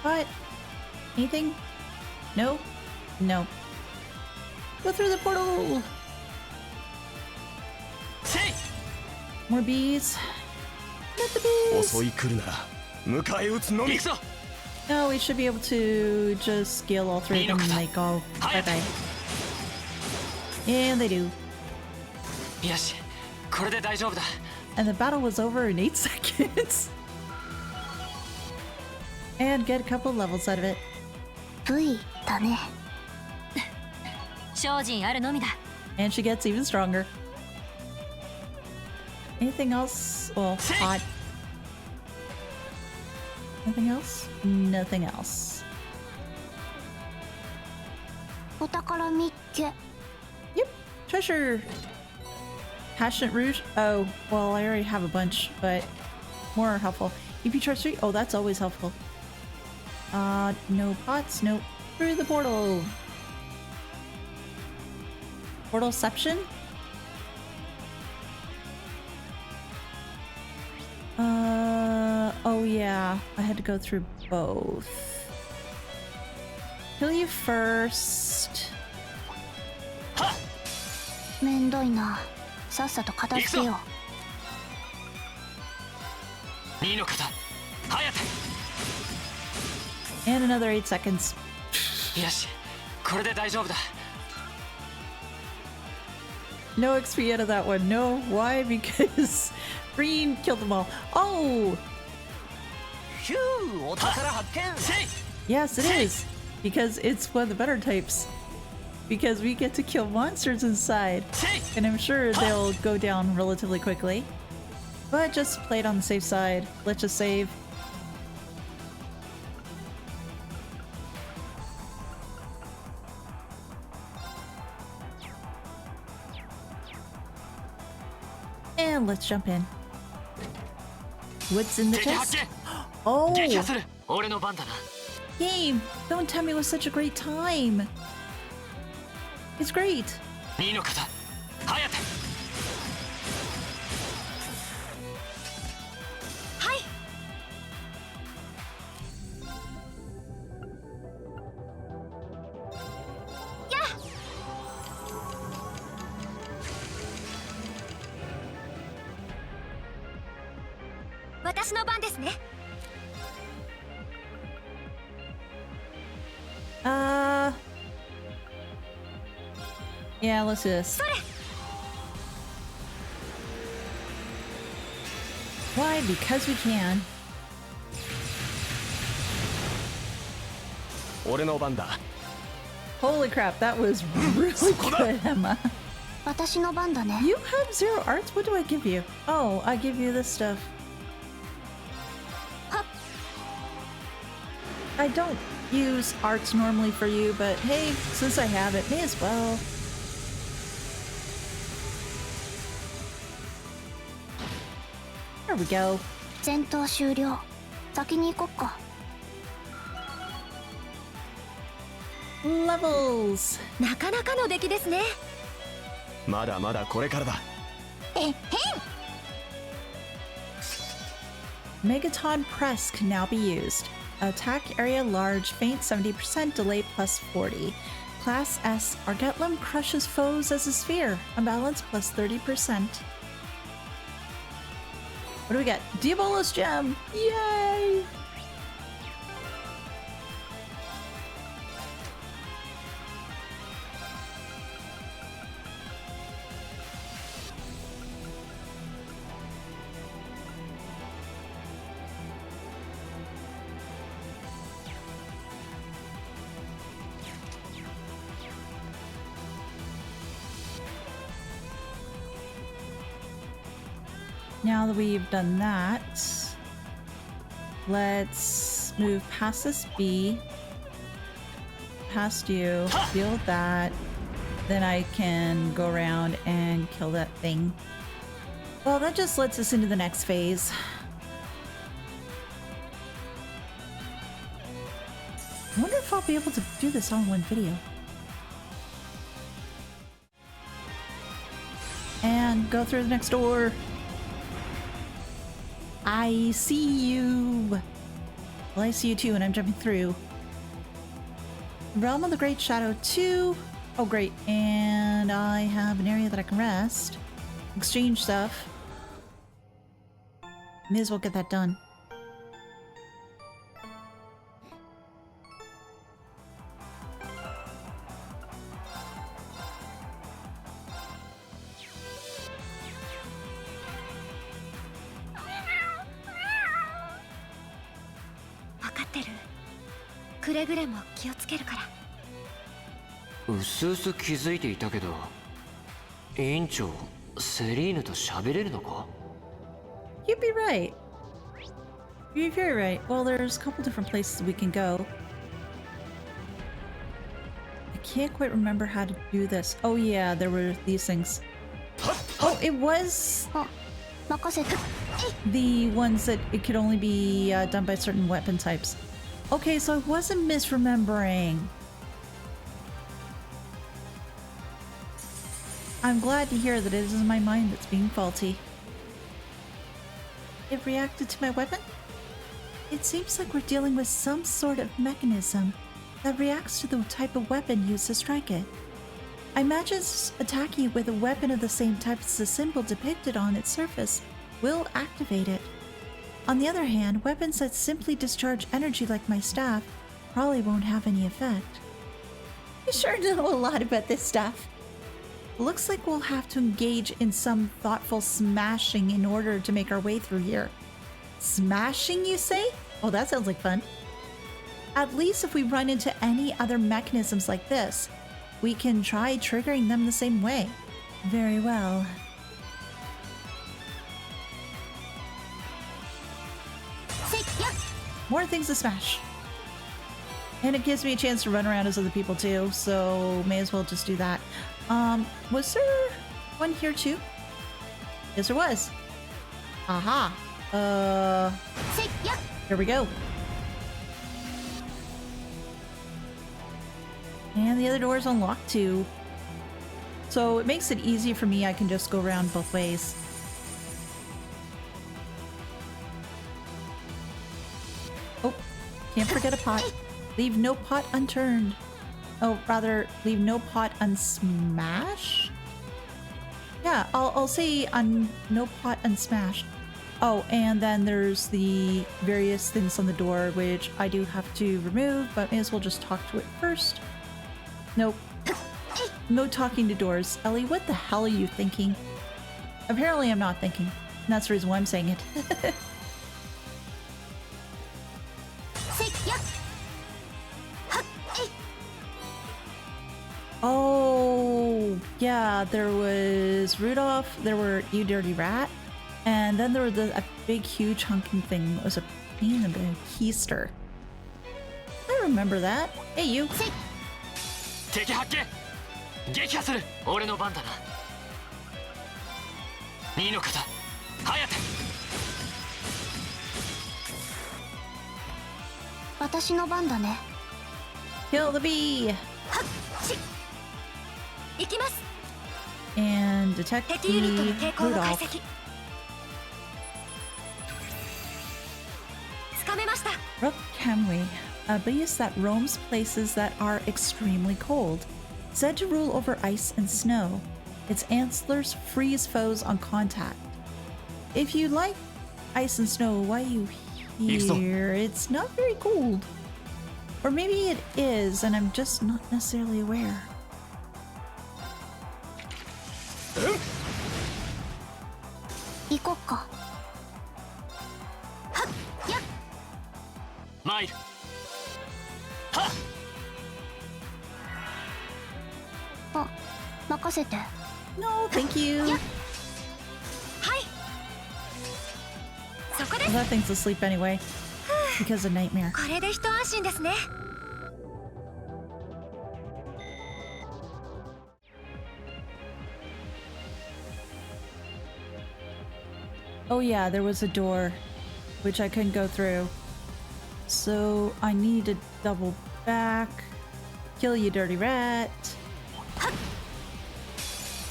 What? Anything? No? No. Go through the portal! More bees. Not the bees! No, we should be able to just scale all 3 of them and they go bye-bye. And they do. よし、これで大丈夫だ。 And the battle was over in 8 seconds. And get a couple levels out of it. だね。精進あるのみだ。 And she gets even stronger. Anything else? Well, hot. Anything else? Nothing else. お宝見っけ。 Yep, treasure. Passionate root. Oh, well, I already have a bunch, but more helpful. EP charge 3. Oh, that's always helpful. No pots. Nope. Through the portal. Portalception? Oh yeah, I had to go through both. Kill you first. めんどいな。さっさと片付けよう。2の方、早手。 And another 8 seconds. よし、これで大丈夫だ。 No XP out of that one. No, why? Because green killed them all. Oh! Yes, it is. Because it's one of the better types. Because we get to kill monsters inside. And I'm sure they'll go down relatively quickly. But just play it on the safe side. Let's just save. And let's jump in. What's in the chest? Oh! 撃破する。俺の番だな。 Game! Don't tell me it was such a great time! It's great! 2の方、早手。はい。やっ。私の番ですね。Yeah, let's do this. Why? Because we can. 俺の番だ。 Holy crap, that was really good, Emma. 私の番だね。 You have 0 arts? What do I give you? Oh, I give you this stuff. I don't use arts normally for you, but hey, since I have it, may as well. There we go. 戦闘終了。先に行こっか。Levels. なかなかの出来ですね。まだまだこれからだ。えへん。 Megaton Press can now be used. attack area large, feint 70%, delay plus 40. Class S, Argetlum crushes foes as a sphere, unbalance plus 30%. What do we get? Diabolos gem! Yay! Now that we've done that, let's move past this B, past you, deal that, then I can go around and kill that thing. Well, that just lets us into the next phase. I wonder if I'll be able to do this all in one video. And go through the next door. I see you. Well, I see you too, and I'm jumping through. Realm of the Great Shadow 2. Oh, great. And I have an area that I can rest. Exchange stuff. May as well get that done.うすうす気づいていたけど、委員長、セリーヌと喋れるのか? You'd be right. You're very right. Well, there's a couple different places we can go. I can't quite remember how to do this. Oh yeah, there were these things. Oh, it was the ones that it could only be done by certain weapon types. Okay, so I wasn't misremembering. I'm glad to hear that it isn't my mind that's being faulty. It reacted to my weapon? It seems like we're dealing with some sort of mechanism that reacts to the type of weapon used to strike it. I imagine attacking it with a weapon of the same type as the symbol depicted on its surface will activate it. On the other hand, weapons that simply discharge energy like my staff probably won't have any effect. You sure know a lot about this stuff. Looks like we'll have to engage in some thoughtful smashing in order to make our way through here. Smashing, you say? Oh, that sounds like fun. At least if we run into any other mechanisms like this, we can try triggering them the same way. Very well. More things to smash. And it gives me a chance to run around as other people too, so may as well just do that. Was there one here too? Yes, there was. Aha. Here we go. And the other door is unlocked too. So it makes it easy for me. I can just go around both ways. Oh, can't forget a pot. Leave no pot unturned. Oh, rather, leave no pot unsmashed? Yeah, I'll say no pot unsmashed. Oh, and then there's the various things on the door, which I do have to remove, but may as well just talk to it first. Nope. No talking to doors. Ellie, what the hell are you thinking? Apparently I'm not thinking. And that's the reason why I'm saying it. Oh, yeah, there was Rudolph, there were You Dirty Rat, and then there was a big, huge hunking thing. It was a pain in the keister. I remember that. Hey, you. 敵発見撃破する俺の番だな2の方颯私の番だね Kill the bee 行きます and detect 敵ユニットの the 抵抗を解 Rudolph. 析つかめました Rook Elehayyme, a beast that roams places that are extremely cold, said to rule over ice and snow. Its antlers freeze foes on contact. If you like ice and snow, why are you here? It's not very cold. Or maybe it is, and I'm just not necessarily aware. Mine. No, thank you. Well, that thing's asleep anyway. Because of Nightmare. これで一安心ですね。Oh yeah, there was a door which I couldn't go through. So I need to double back. Kill you, dirty rat.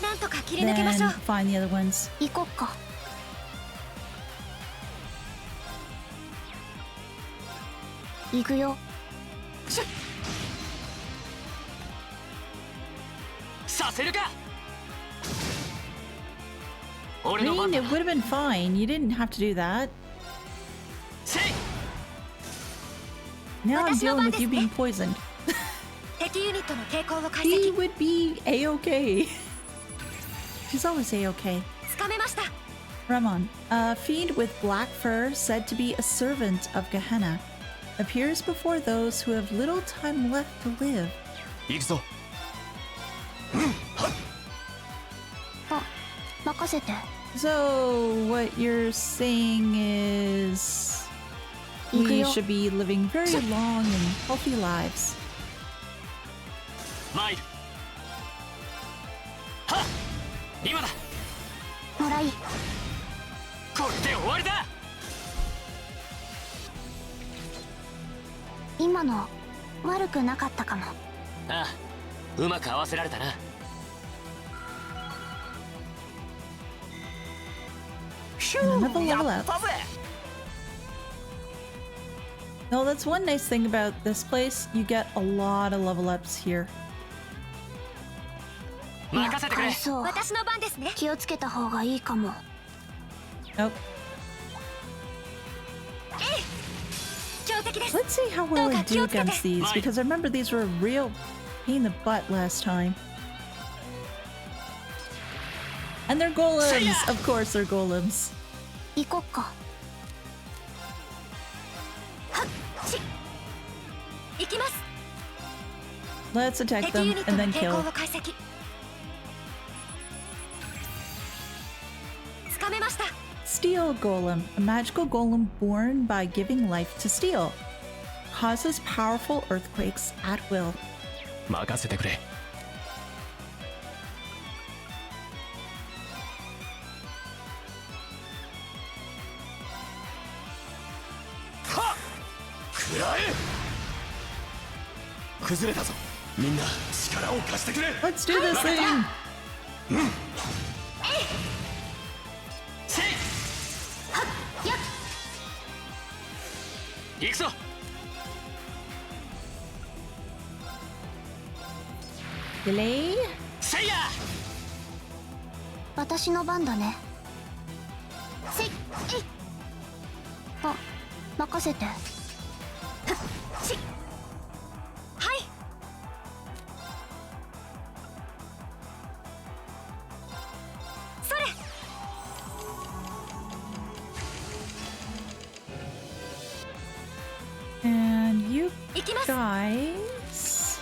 なんとか切り抜けましょう。 Then find the other ones. 行こっか。行くよ。させるか。 I mean, it would have been fine. You didn't have to do that. Now I'm dealing with you being poisoned. 敵ユニットの傾向を解 He 析。 would be a-okay. She's always a-okay. つかめました。 Ramon, a fiend with black fur said to be a servant of Gehenna, appears before those who have little time left to live. 行くぞ。任せて。 So, what you're saying is we should be living very long and healthy lives. マイル。はっ。今だ。もらい。これで終わりだ。今の悪くなかったかも。ああ、うまく合わせられたな。 And another level up. No, that's one nice thing about this place. You get a lot of level ups here. 任せてくれ。私の番ですね。気をつけた方がいいかも。 Nope. 強敵です。 Let's see how well I do against these, because I remember these were a real pain in the butt last time. And they're golems! Of course they're golems. 行こっか。行きます。 Let's attack 敵 them ユニット and の then 傾 kill. 向を解析。つかめました。 Steel Golem, a magical golem born by giving life to steel. Causes powerful earthquakes at will. 任せてくれ。食らえ。崩れたぞ。みんな力を貸してくれ。 Let's do this thing! 行くぞ。 Delay? せいや。私の番だね。せい。あ、任せて。はい。それ。 And you 行きます。 guys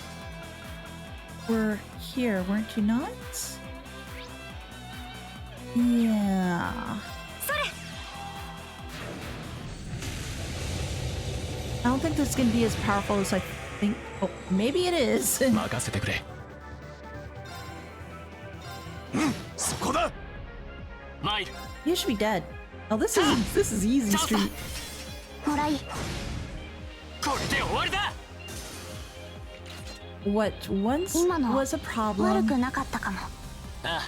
were here, weren't you not? Yeah. それ。 I don't think this is going to be as powerful as I think. Oh, maybe it is. 任せてくれ。そこだ。マイル。 You should be dead. Oh, this is easy street. もらい。これで終わりだ。 What once 今の was a 悪 problem くなかったかも。ああ、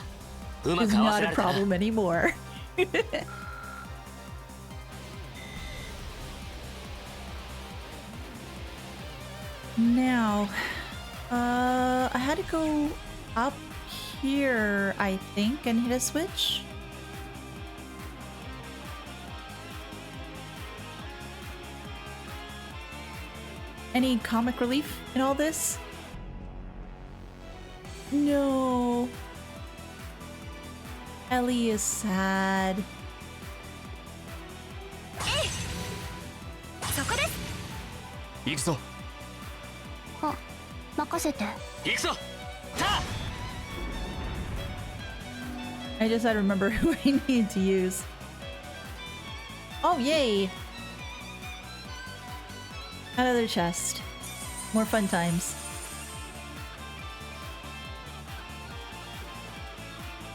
うま is く合わせ not ら a れたな。 problem anymore. Now, I had to go up here, I think, and hit a switch. Any comic relief in all this? No. Ellie is sad. I just had to remember who I need to use. Oh, yay! Another chest. More fun times.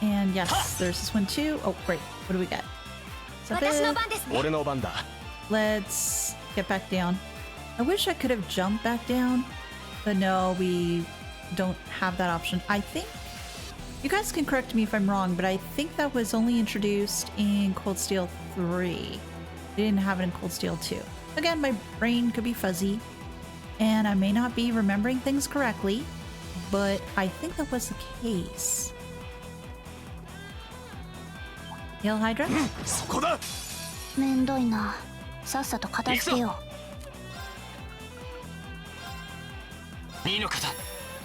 And yes, there's this one too. Oh, great. What do we got? Let's get back down. I wish I could have jumped back down, but no, we don't have that option. I think, you guys can correct me if I'm wrong, but I think that was only introduced in Cold Steel 3. They didn't have it in Cold Steel 2. Again, my brain could be fuzzy, and I may not be remembering things correctly, but I think that was the case. Hail Hydra? そこだ。めんどいな。さっさと片付けよう。2の方、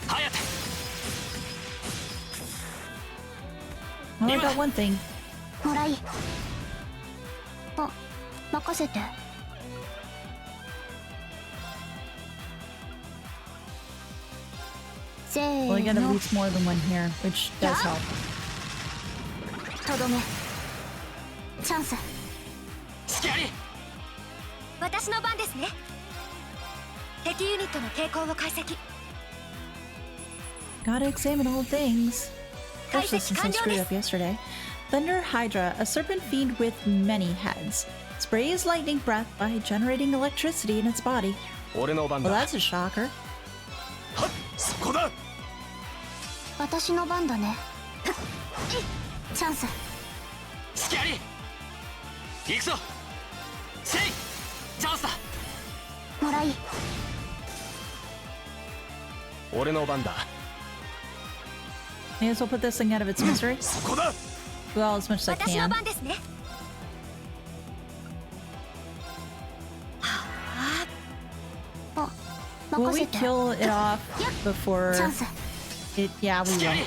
早手。 Well, I got one thing. もらい。あ、任せて。せーの。 Well, I got at least more than one here, which does help. とどめ。チャンス。私の番ですね。敵ユニットの傾向を解析。 Gotta examine all things. Especially since I screwed up yesterday. Thunder Hydra, a serpent fiend with many heads. Sprays lightning breath by generating electricity in its body. Well, that's a shocker. そこだ。私の番だね。チャンス。隙あり。行くぞ。せい。チャンスだ。もらい。俺の番だ。 May as well put this thing out of its misery. そこだ。 Well, as much as I 私の can. 番ですね。 Will we kill it off before it? Yeah, we will.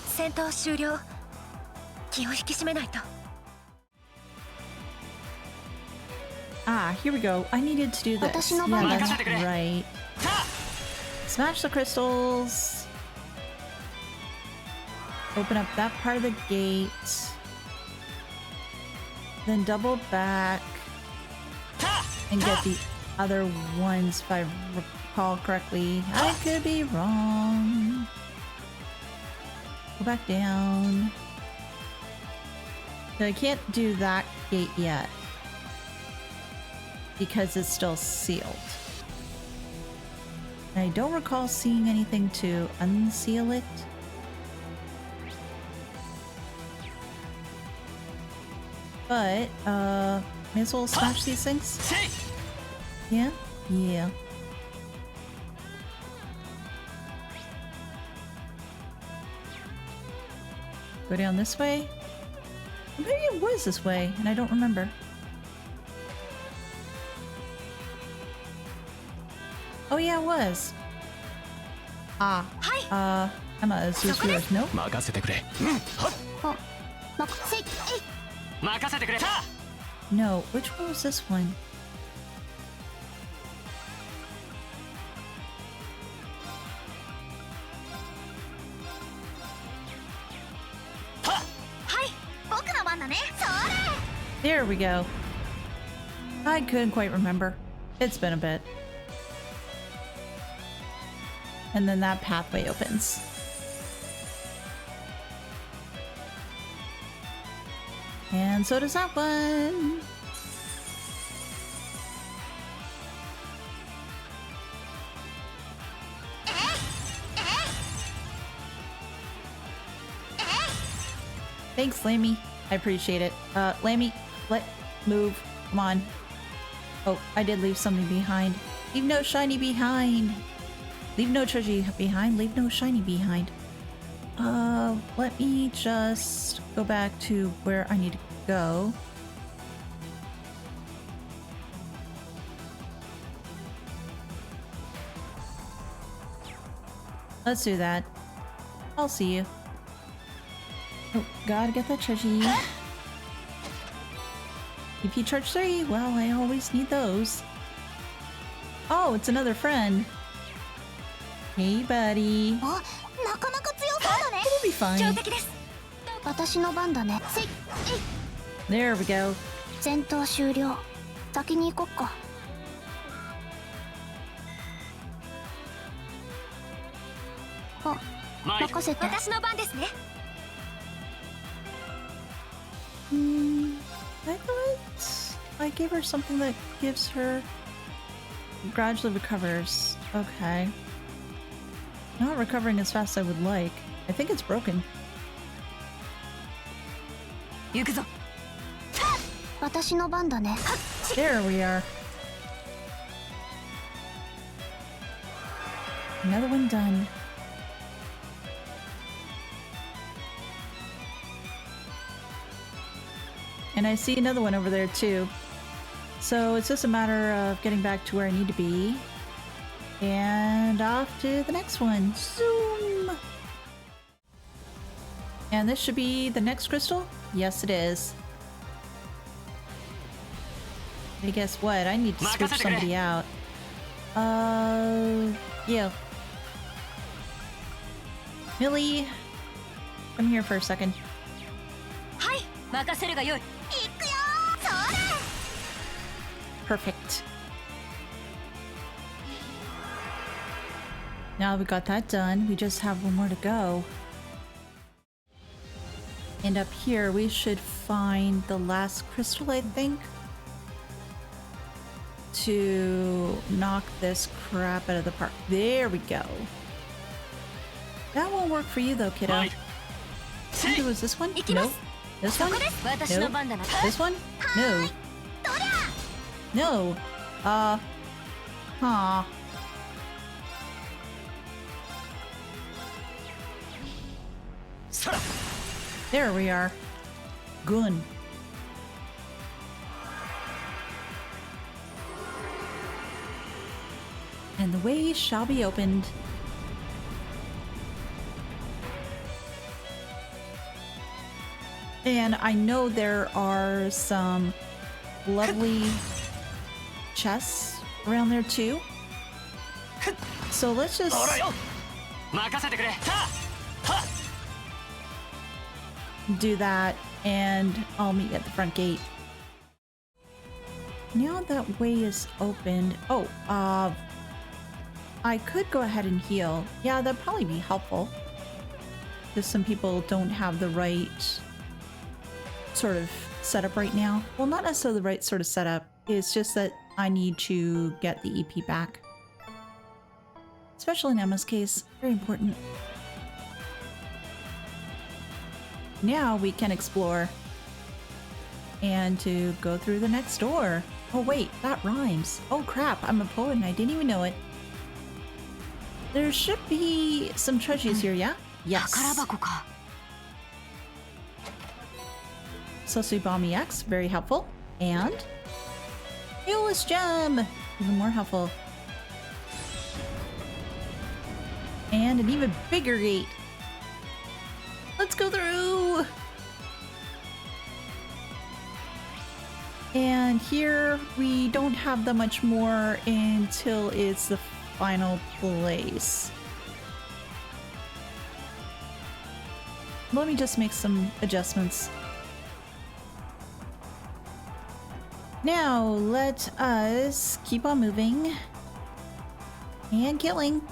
戦闘終了。気を引き締めないと。 Ah, here we go. I needed to do this. Yeah, that's right. Smash the crystals. Open up that part of the gate. Then double back. And get the other ones if I recall correctly. I could be wrong. Go back down. So I can't do that gate yet, because it's still sealed. I don't recall seeing anything to unseal it. But, may as well smash these things? Yeah? Yeah. Go down this way? Maybe it was this way, and I don't remember. Oh yeah, it was. Ah. I'm a Zeus yours, no? 任せてくれ。 No, which one was this one? There we go. I couldn't quite remember. It's been a bit. And then that pathway opens. And so does that one. Thanks, Lammy. I appreciate it. Lammy, Move. Come on. Oh, I did leave something behind. Leave no shiny behind. Leave no treasure behind. Leave no shiny behind. Let me just go back to where I need to go. Let's do that. I'll see you. Oh, gotta get that treasure. EP charge 3. Well, I always need those. Oh, it's another friend. Hey, buddy. It'll be fine. There we go. 戦闘終了。先に行こっか。あ、任せて。私の番ですね。I thought I gave her something that gives her gradually recovers. Okay. Not recovering as fast as I would like. I think it's broken. 行くぞ。私の番だね。There we are. Another one done. And I see another one over there too. So it's just a matter of getting back to where I need to be. And off to the next one. Zoom! And this should be the next crystal? Yes, it is. Hey, guess what? I need to switch somebody out. Yeah. Millie, come here for a second. Perfect. Now we got that done. We just have one more to go. And up here, we should find the last crystal, I think, to knock this crap out of the park. There we go. That won't work for you though, kiddo. I think it was this one? No. This one? No. This one? No. No. Huh. There we are. Gun. And the way shall be opened. And I know there are some lovely chests around there too. So let's just do that and I'll meet you at the front gate. Now that way is opened. Oh, I could go ahead and heal. Yeah, that'd probably be helpful. Because some people don't have the right sort of setup right now. Well, not necessarily the right sort of setup. It's just that I need to get the EP back. Especially in Emma's case. Very important. Now we can explore. And to go through the next door. Oh wait, that rhymes. Oh crap, I'm a poet and I didn't even know it. There should be some treasures here, yeah? Yes. Sosui Bomb EX, very helpful. And Eolus Gem, even more helpful. And an even bigger gate. Let's go through. And here we don't have that much more until it's the final place. Let me just make some adjustments. Now let us keep on moving and killing.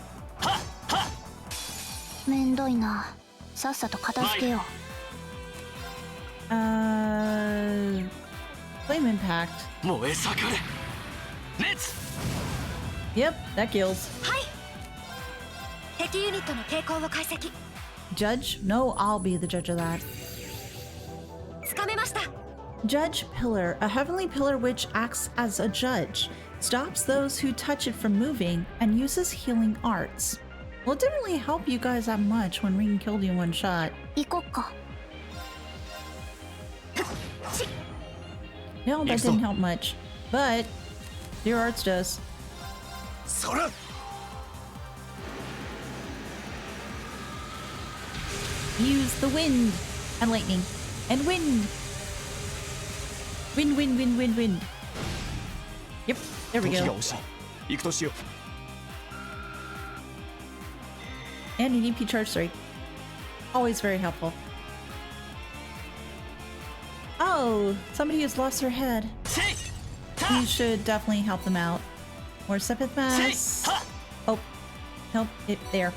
めんどいな。さっさと片付けよう。Flame Impact. Yep, that kills. Judge? No, I'll be the judge of that. Judge Pillar, a heavenly pillar which acts as a judge, stops those who touch it from moving, and uses healing arts. Well, it didn't really help you guys that much when Ring killed you in one shot. No, that didn't help much. But your arts does. Use the wind and lightning and wind. Wind, wind, wind, wind, wind. Yep, there we go. And an EP charge 3. Always very helpful. Oh, somebody who's lost their head. You should definitely help them out. More Sepith Mass. Oh, nope, it there.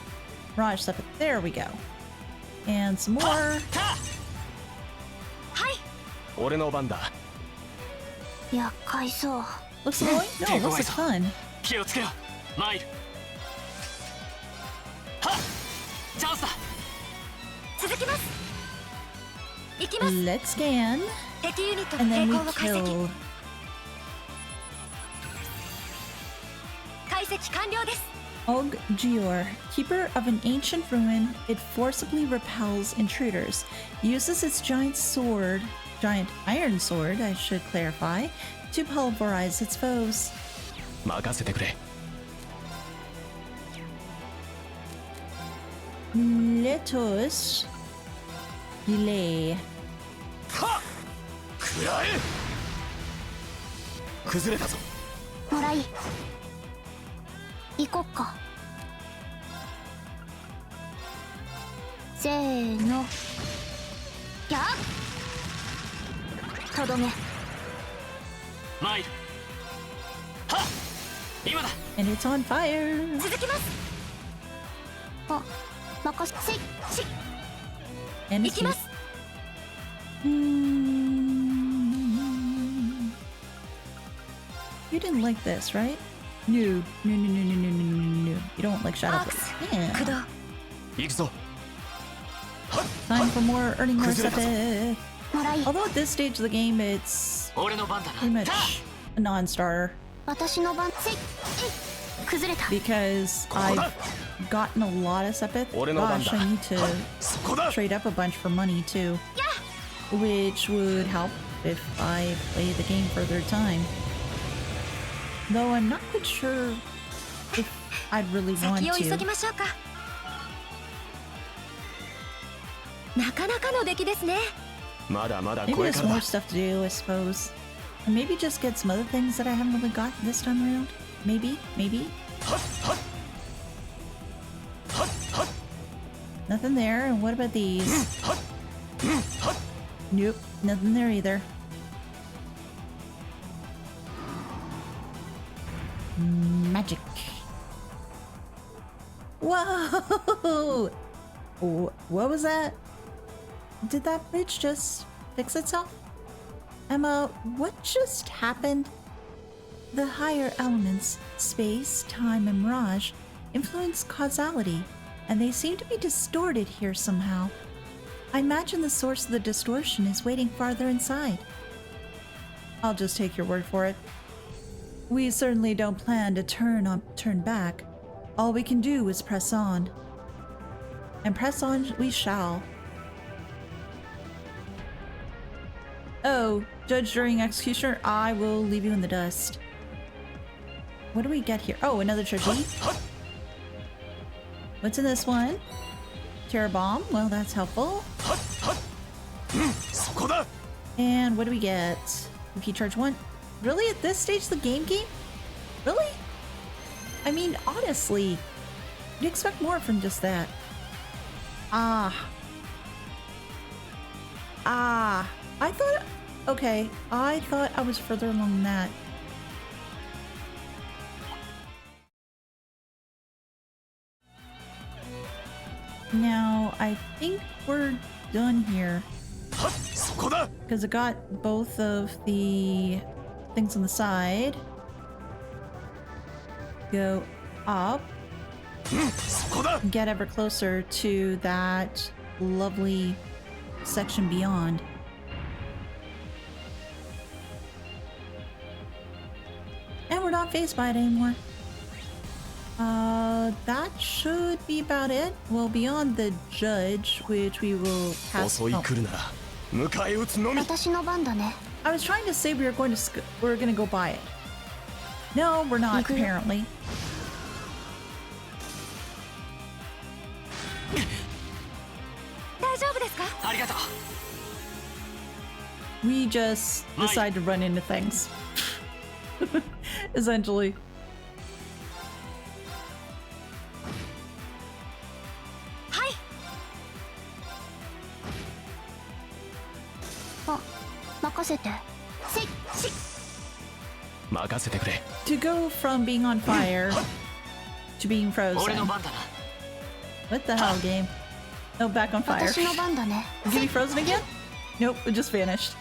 Raj Sepith. There we go. And some more. Looks annoying? No, looks like fun. Let's scan. And then we kill. Og Gior, keeper of an ancient ruin, it forcibly repels intruders. Uses its giant iron sword, I should clarify, to pulverize its foes. Let us delay. And it's on fire. And it's You didn't like this, right? No. You don't like Shadow Blade. Yeah. Time for more earning more stuff. Although at this stage of the game, it's pretty much a non-starter. Because I've gotten a lot of Sepith. Gosh, I need to trade up a bunch for money too. Which would help if I play the game for a third time. Though I'm not quite sure if I'd really want to. Maybe there's more stuff to do, I suppose. And maybe just get some other things that I haven't really got this time around. Maybe. Nothing there. And what about these? Nope, nothing there either. Magic. Whoa! What was that? Did that bridge just fix itself? Emma, what just happened? The higher elements, space, time, and mirage, influence causality, and they seem to be distorted here somehow. I imagine the source of the distortion is waiting farther inside. I'll just take your word for it. We certainly don't plan to turn back. All we can do is press on. And press on we shall. Oh, judge during executioner, I will leave you in the dust. What do we get here? Oh, another treasure. What's in this one? Terror bomb. Well, that's helpful. And what do we get? Key charge 1. Really? At this stage of the game? Really? I mean, honestly, you'd expect more from just that. I thought... Okay, I thought I was further along than that. Now, I think we're done here. Because I got both of the things on the side. Go up. Get ever closer to that lovely section beyond. we're not faced by it anymore. That should be about it. Well, beyond the judge, which we will pass. Oh. 私の番だね。 I was trying to say we were going to go buy it. No, we're not, apparently. We just decide to run into things. Essentially. To go from being on fire to being frozen. What the hell, game? No, back on fire. You gonna be frozen again? Nope, it just vanished.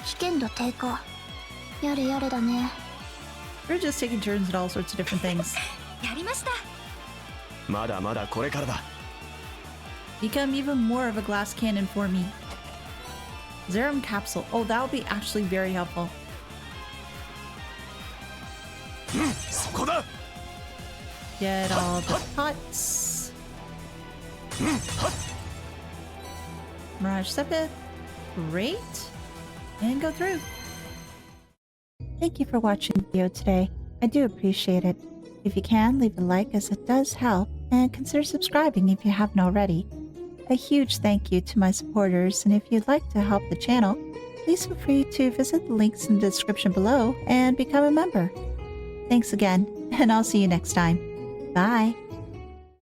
We're just taking turns at all sorts of different things. Become even more of a glass cannon for me. Zerum capsule. Oh, that would be actually very helpful. Get all the pots. Mirage Sepith. Great. And go through. Thank you for watching the video today. I do appreciate it. If you can, leave a like as it does help, and consider subscribing if you haven't already. A huge thank you to my supporters, and if you'd like to help the channel, please feel free to visit the links in the description below and become a member. Thanks again, and I'll see you next time. Bye!